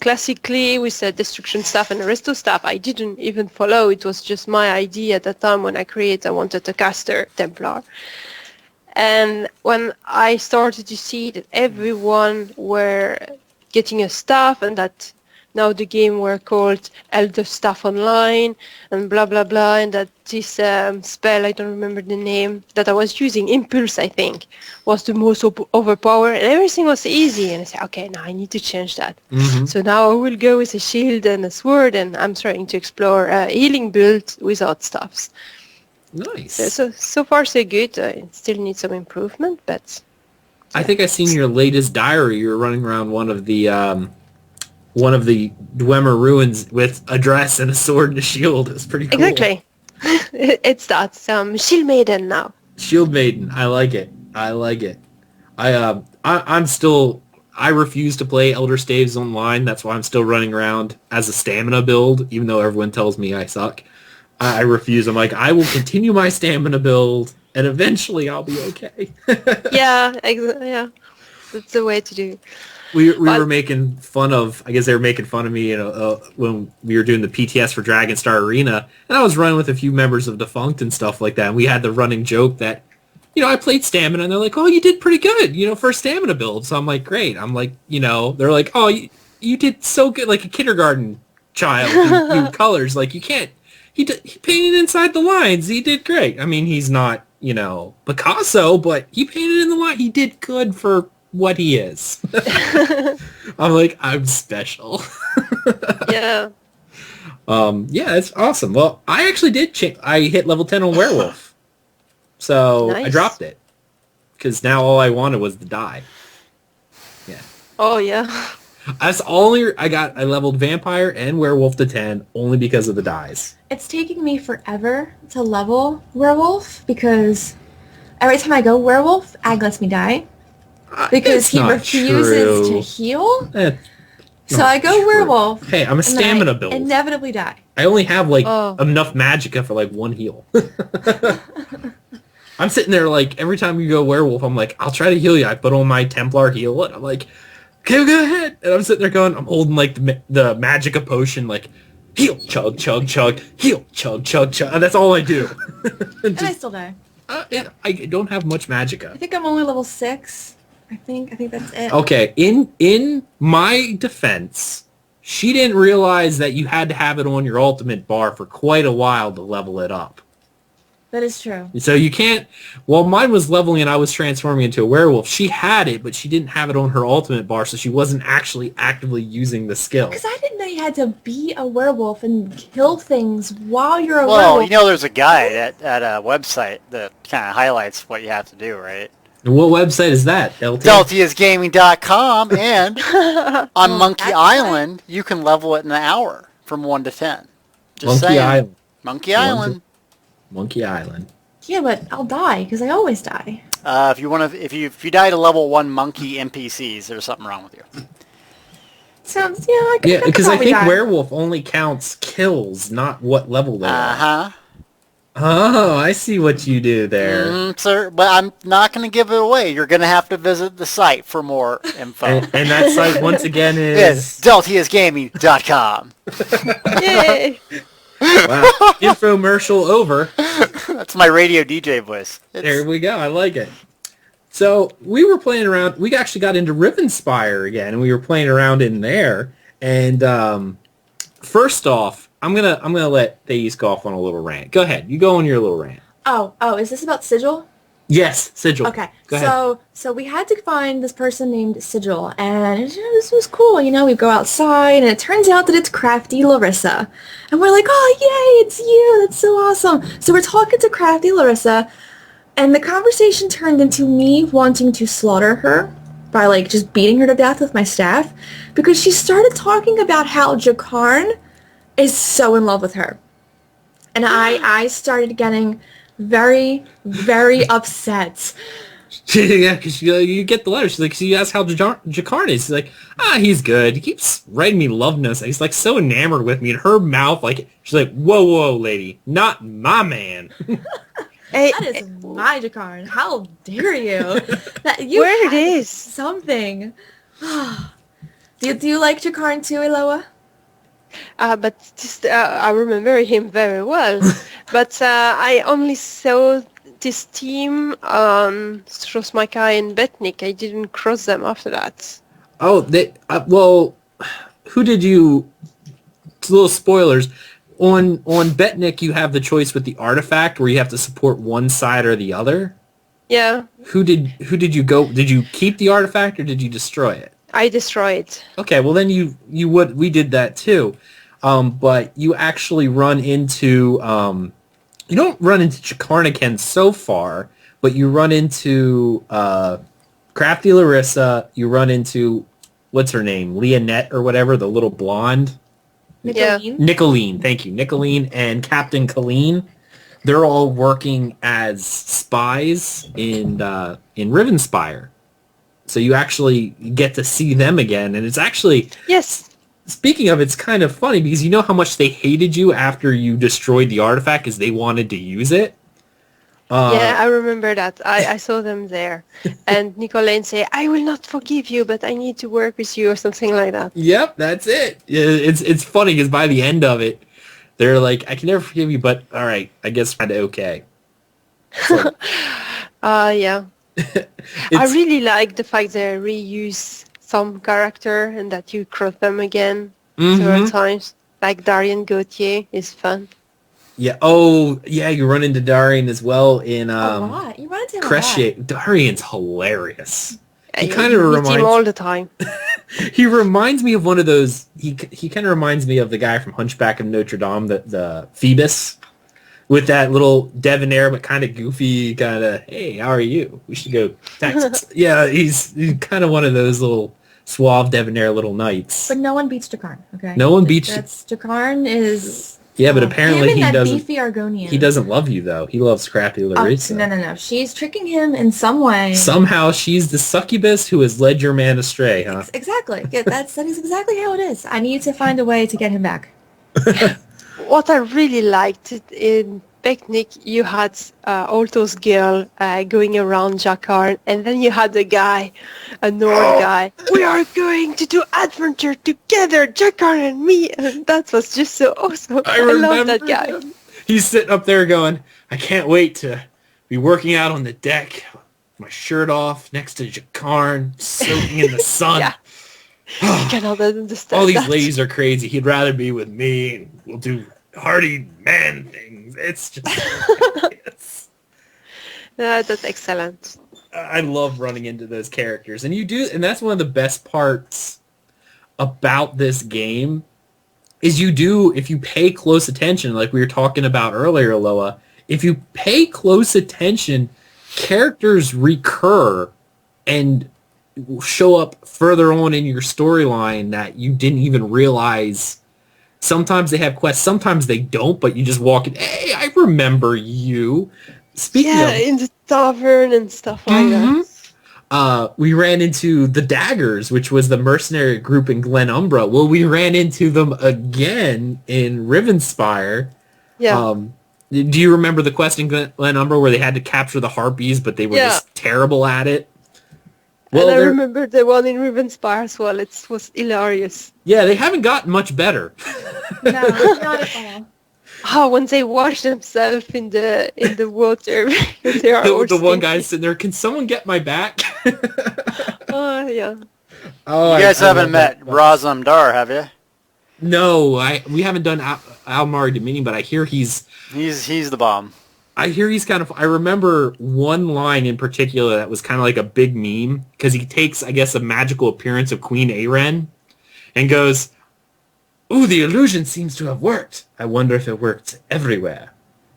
classically with the destruction stuff and the resto stuff. I didn't even follow. It was just my idea at the time when I wanted a caster Templar. And when I started to see that everyone were getting a staff and that now the game were called Elder Staff Online and blah blah blah, and that this spell, I don't remember the name, that I was using, Impulse I think, was the most overpowered, and everything was easy, and I said, okay, now I need to change that. Mm-hmm. So now I will go with a shield and a sword, and I'm trying to explore a healing build without stuffs. Nice. So far so good. It still needs some improvement, but I think I seen your latest diary. You were running around one of the Dwemer ruins with a dress and a sword and a shield. It was pretty cool. exactly. It's that Shield Maiden now. Shield Maiden. I like it. I refuse to play Elder Staves online. That's why I'm still running around as a stamina build, even though everyone tells me I suck. I refuse. I'm like, I will continue my stamina build, and eventually I'll be okay. Yeah, yeah. That's the way to do. We were making fun of, I guess they were making fun of me, when we were doing the PTS for Dragon Star Arena, and I was running with a few members of Defunct and stuff like that, and we had the running joke that, I played stamina, and they're like, oh, you did pretty good, for a stamina build. So I'm like, great. I'm like, they're like, oh, you did so good, like a kindergarten child in colors. Like, you can't, he painted inside the lines. He did great. I mean, he's not, Picasso, but he painted in the line. He did good for what he is. I'm like, I'm special. Yeah. Yeah, it's awesome. Well, I actually did I hit level 10 on Werewolf. So Nice. I dropped it. Because now all I wanted was the die. Yeah. Oh, yeah. I leveled Vampire and Werewolf to 10 only because of the dies. It's taking me forever to level Werewolf because every time I go Werewolf, Ag lets me die. Because he refuses to heal. So I go Werewolf. Hey, I'm a stamina build. Inevitably die. I only have enough magicka for one heal. I'm sitting there every time you go Werewolf, I'm like, I'll try to heal you. I put on my Templar heal and I'm like, okay, go ahead. And I'm sitting there going, I'm holding the magicka potion, heal, chug, chug, chug, heal, chug, chug, chug. And that's all I do. And I still die. I don't have much magicka. I think I'm only level 6. I think that's it. Okay, in my defense, she didn't realize that you had to have it on your ultimate bar for quite a while to level it up. That is true. So you can't... While mine was leveling and I was transforming into a werewolf, she had it, but she didn't have it on her ultimate bar, so she wasn't actually actively using the skill. Because I didn't know you had to be a werewolf and kill things while you're a werewolf. Well, there's a guide at a website that kind of highlights what you have to do, right? And what website is that, Deltia? DeltiasGaming.com, and on Monkey that's Island, you can level it in an hour from 1 to 10. Just Monkey saying. Island. Monkey Island. Monkey Island. Yeah, but I'll die because I always die. If you die to level 1 monkey NPCs, there's something wrong with you. Sounds I could Because I probably think die. werewolf only counts kills, not what level they are. Uh-huh. Oh, I see what you do there. Sir, but I'm not going to give it away. You're going to have to visit the site for more info. And that site, once again, It's is... DeltiasGaming.com. Yay! Wow. Infomercial over. That's my radio DJ voice. There we go. I like it. So we were playing around. We actually got into Rivenspire again, and we were playing around in there. And first off, I'm gonna let Thais go off on a little rant. Go ahead. You go on your little rant. Oh, is this about Sigil? Yes, Sigil. Okay. Go ahead. So we had to find this person named Sigil, and this was cool. We go outside, and it turns out that it's Crafty Larissa. And we're like, oh, yay, it's you. That's so awesome. So we're talking to Crafty Larissa, and the conversation turned into me wanting to slaughter her by, just beating her to death with my staff, because she started talking about how Jakarn is so in love with her. And I started getting very, very upset. Yeah, because you get the letter. She asked how Jakarn is. She's like, he's good. He keeps writing me love notes. He's so enamored with me. And her mouth, she's like, whoa, lady, not my man. Hey, That is my Jakarn. How dare you? where it is? Something. Do you like Jakarn too, Elloa? But just, I remember him very well. But I only saw this team, Strosmaikai and Betnik. I didn't cross them after that. Oh, who did you... Little spoilers. On Betnik, you have the choice with the artifact where you have to support one side or the other. Yeah. Who did you go... Did you keep the artifact or did you destroy it? I destroyed. Okay, well then we did that too. But you actually run into... you don't run into Chakarniken so far, but you run into Crafty Larissa, you run into... What's her name? Leonette or whatever, the little blonde... Yeah. Nicolene, thank you. Nicolene and Captain Colleen. They're all working as spies in Rivenspire. So you actually get to see them again, and it's actually... Yes. speaking of, it's kind of funny because you know how much they hated you after you destroyed the artifact because they wanted to use it? Yeah, I remember that. I saw them there. And Nicolaine say, I will not forgive you, but I need to work with you or something like that. Yep, that's it. It's funny because by the end of it, they're like, I can never forgive you, but all right, I guess kind of okay. So, yeah. I really like the fact they reuse some character and that you cross them again several times. Like Darian Gauthier is fun. Yeah. Oh, yeah. You run into Darian as well in a lot. You run into him a Crochet. lot. Darian's hilarious. He You kind of meet reminds him all the time. he reminds me of one of those. He kind of reminds me of the guy from Hunchback of Notre Dame, the Phoebus, with that little debonair but kind of goofy kind of. Hey, how are you? We should go Texas. Yeah, he's kind of one of those little suave debonair little knights. But no one beats Jakarn, okay? No one beats. Jakarn is. Yeah, but apparently he doesn't. Beefy Argonian. He doesn't love you though. He loves Scrappy Larissa. No. She's tricking him in some way. Somehow she's the succubus who has led your man astray, huh? Exactly. Yeah, that is exactly how it is. I need to find a way to get him back. What I really liked in Picnic, you had all those girls going around Jakar, and then you had a guy, a Nord guy. We are going to do adventure together, Jakar and me, and that was just so awesome. I love that guy. Him. He's sitting up there going, I can't wait to be working out on the deck, my shirt off next to Jakarn, soaking in the sun. Yeah. I cannot understand all these that. ladies are crazy. He'd rather be with me, and we'll do hardy man things. It's just hilarious. That's excellent. I love running into those characters. And you do, and that's one of the best parts about this game is you do, if you pay close attention, like we were talking about earlier, Elloa, if you pay close attention, characters recur and show up further on in your storyline that you didn't even realize. Sometimes they have quests, sometimes they don't, but you just walk in, hey, I remember you. Speaking of, in the tavern and stuff like that. We ran into the Daggers, which was the mercenary group in Glenumbra. Well, we ran into them again in Rivenspire. Yeah. Do you remember the quest in Glenumbra where they had to capture the harpies, but they were just terrible at it? Well, and I remember the one in Rivenspire as well. It was hilarious. Yeah, they haven't gotten much better. No, not at all. Oh, when they wash themselves in the water, they are all the one stinky. guy's sitting there, can someone get my back? Oh, yeah. Oh, You guys haven't met Razam Dar, have you? No, we haven't done Almari Dominion, but I hear he's the bomb. I hear he's kind of... I remember one line in particular that was kind of like a big meme, because he takes, I guess, a magical appearance of Queen Aren and goes, ooh, the illusion seems to have worked. I wonder if it worked everywhere.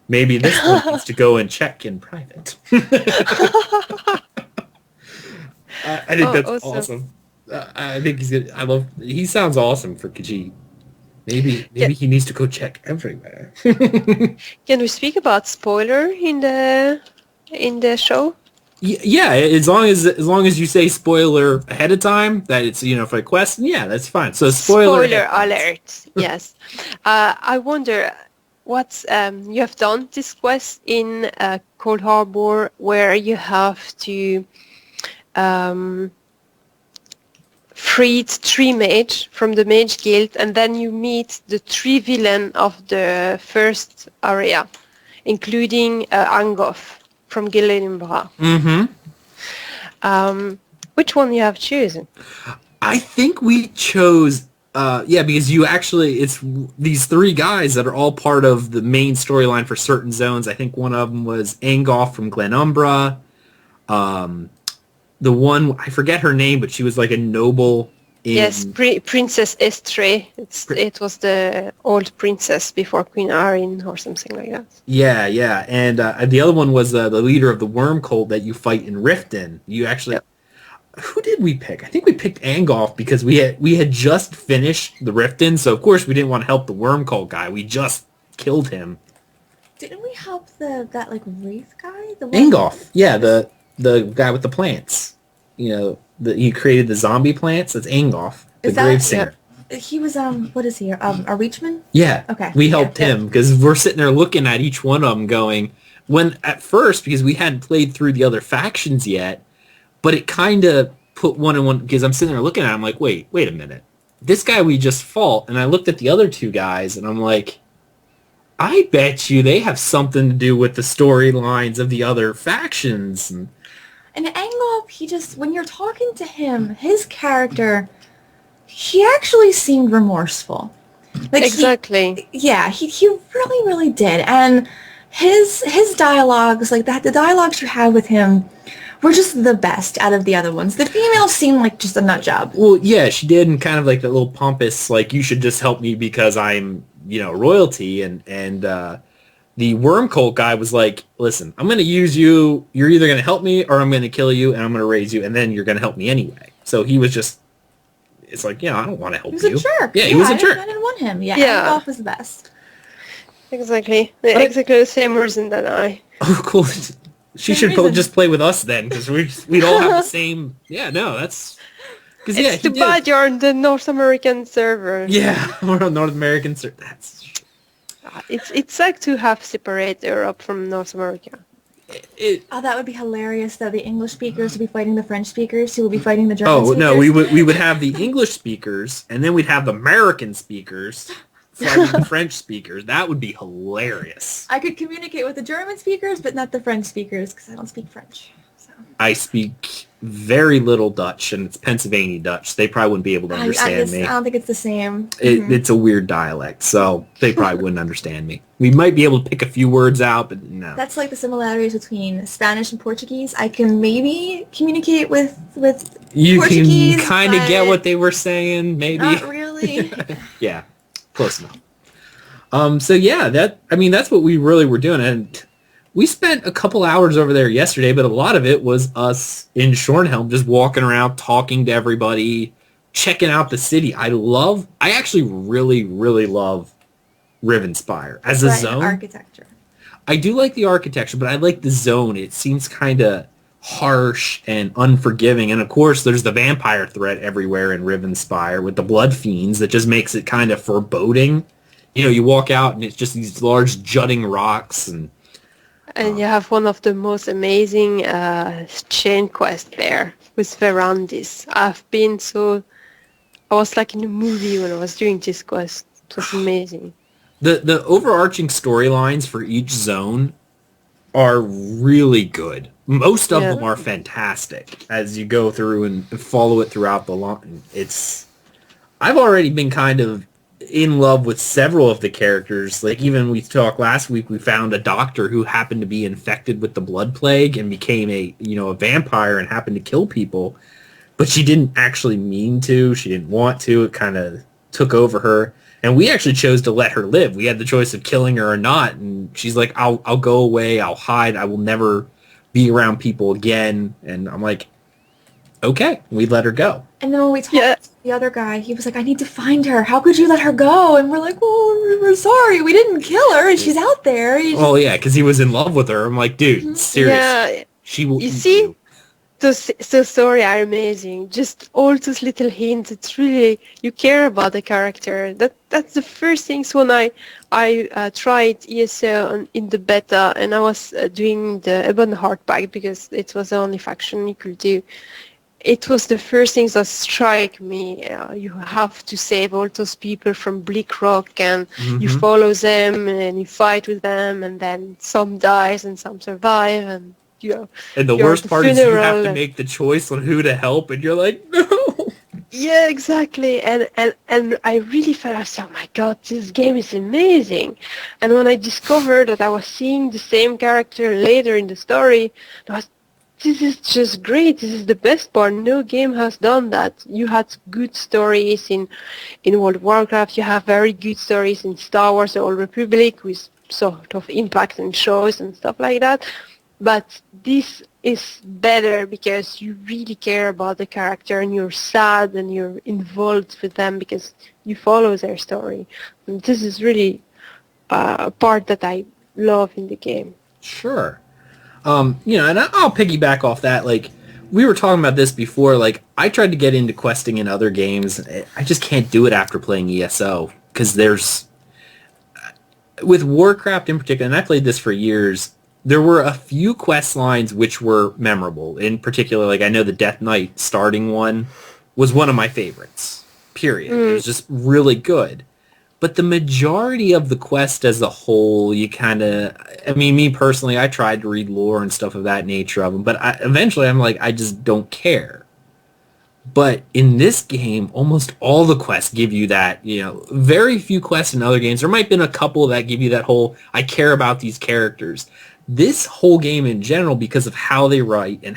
Maybe this one needs to go and check in private. I think that's awesome. I think he's good. He sounds awesome for Khajiit. Maybe he needs to go check everywhere. Can we speak about spoiler in the show? Yeah, as long as you say spoiler ahead of time, that it's for a quest, yeah, that's fine. So spoiler alert. Yes. I wonder what you have done this quest in Cold Harbor, where you have to freed 3 mage from the mage guild, and then you meet the 3 villain of the first area, including Angof from Gillimbra. Which one you have chosen? I think we chose because you actually, it's these 3 guys that are all part of the main storyline for certain zones. I think one of them was Angof from Glenumbra. The one, I forget her name, but she was like a noble in... Yes, Princess Estre. It was the old princess before Queen Arin or something like that. Yeah. And the other one was the leader of the worm cult that you fight in Riften. You actually... Yep. Who did we pick? I think we picked Angof because we had just finished the Riften, so of course we didn't want to help the worm cult guy. We just killed him. Didn't we help that wraith guy? Angof. Yeah, the guy with the plants. He created the zombie plants. That's Angof, the grave singer. he was what is he? A Reachman? Yeah. Okay. We Yeah, helped yeah. him because we're sitting there looking at each one of them going, when at first, because we hadn't played through the other factions yet, but it kind of put one in one, because I'm sitting there looking at him like, wait a minute. This guy we just fought, and I looked at the other two guys, and I'm like, I bet you they have something to do with the storylines of the other factions. And Anglo, he just, when you're talking to him, his character, he actually seemed remorseful. Like Exactly. He really, really did. And his dialogues, like that, the dialogues you had with him were just the best out of the other ones. The female seemed like just a nut job. Well, yeah, she did, and kind of like that little pompous, like, you should just help me because I'm, royalty, and the worm cult guy was like, listen, I'm going to use you, you're either going to help me or I'm going to kill you, and I'm going to raise you, and then you're going to help me anyway. So he was just, it's like, I don't want to help you. He was a jerk. Yeah, he was a jerk. I didn't want him. Yeah, Yeah. Anglo was the best. Exactly. Exactly the same reason that I. Oh, cool. She should reason. just play with us then, because we'd all have the same, that's... Because It's too bad you're on the North American server. Yeah, we're on North American server. It's like to have separate Europe from North America. Oh, that would be hilarious, though. The English speakers would be fighting the French speakers, who would be fighting the German speakers. No, we would have the English speakers, and then we'd have the American speakers fighting the French speakers. That would be hilarious. I could communicate with the German speakers, but not the French speakers, because I don't speak French. So. I speak very little Dutch, and it's Pennsylvania Dutch. They probably wouldn't be able to understand me. I don't think it's the same. It's a weird dialect, so they probably wouldn't understand me. We might be able to pick a few words out, but no. That's like the similarities between Spanish and Portuguese. I can maybe communicate with You Portuguese, can kind of but get what they were saying, maybe. not really. Yeah, close enough. So yeah, that's what we really were doing, and we spent a couple hours over there yesterday, but a lot of it was us in Shornhelm just walking around, talking to everybody, checking out the city. I actually really, really love Rivenspire as a zone. Architecture. I do like the architecture, but I like the zone. It seems kind of harsh and unforgiving. And of course, there's the vampire threat everywhere in Rivenspire with the blood fiends that just makes it kind of foreboding. You walk out and it's just these large jutting rocks And you have one of the most amazing chain quests there with Verandis. I was like in a movie when I was doing this quest. It was amazing. The overarching storylines for each zone are really good. Most of them are fantastic as you go through and follow it throughout the line. I've already been kind of in love with several of the characters. Like, even we talked last week, we found a doctor who happened to be infected with the blood plague and became a vampire and happened to kill people, but she didn't actually mean to. She didn't want to. It kind of took over her, and we actually chose to let her live. We had the choice of killing her or not, and she's like, I'll go away, I'll hide, I will never be around people again. And I'm like, okay, we let her go. And then when we talked to the other guy, he was like, I need to find her. How could you let her go? And we're like, well, we're sorry. We didn't kill her, and she's out there. Oh, yeah, because he was in love with her. I'm like, dude, serious. Yeah. She will You eat see, you. the story are amazing. Just all those little hints. It's really, you care about the character. That's the first things when I tried ESO in the beta, and I was doing the Ebon Heart pack because it was the only faction you could do. It was the first things that strike me. You have to save all those people from Bleak Rock, and you follow them and you fight with them, and then some dies and some survive, and And the worst part is you have to make the choice on who to help, and you're like, no. Yeah, exactly. And I really felt, I said, oh my god, this game is amazing. And when I discovered that I was seeing the same character later in the story, this is just great. This is the best part. No game has done that. You had good stories in World of Warcraft. You have very good stories in Star Wars: The Old Republic with sort of impact and shows and stuff like that. But this is better because you really care about the character and you're sad and you're involved with them because you follow their story. And this is really a part that I love in the game. Sure. And I'll piggyback off that. Like, we were talking about this before. Like, I tried to get into questing in other games. I just can't do it after playing ESO because there's, with Warcraft in particular, and I played this for years, there were a few quest lines which were memorable. In particular, like I know the Death Knight starting one was one of my favorites, period. It was just really good. But the majority of the quest as a whole, you kind of, I mean, me personally, I tried to read lore and stuff of that nature of them, but eventually I'm like, I just don't care. But in this game, almost all the quests give you that, you know, very few quests in other games. There might have been a couple that give you that whole, I care about these characters. This whole game in general, because of how they write and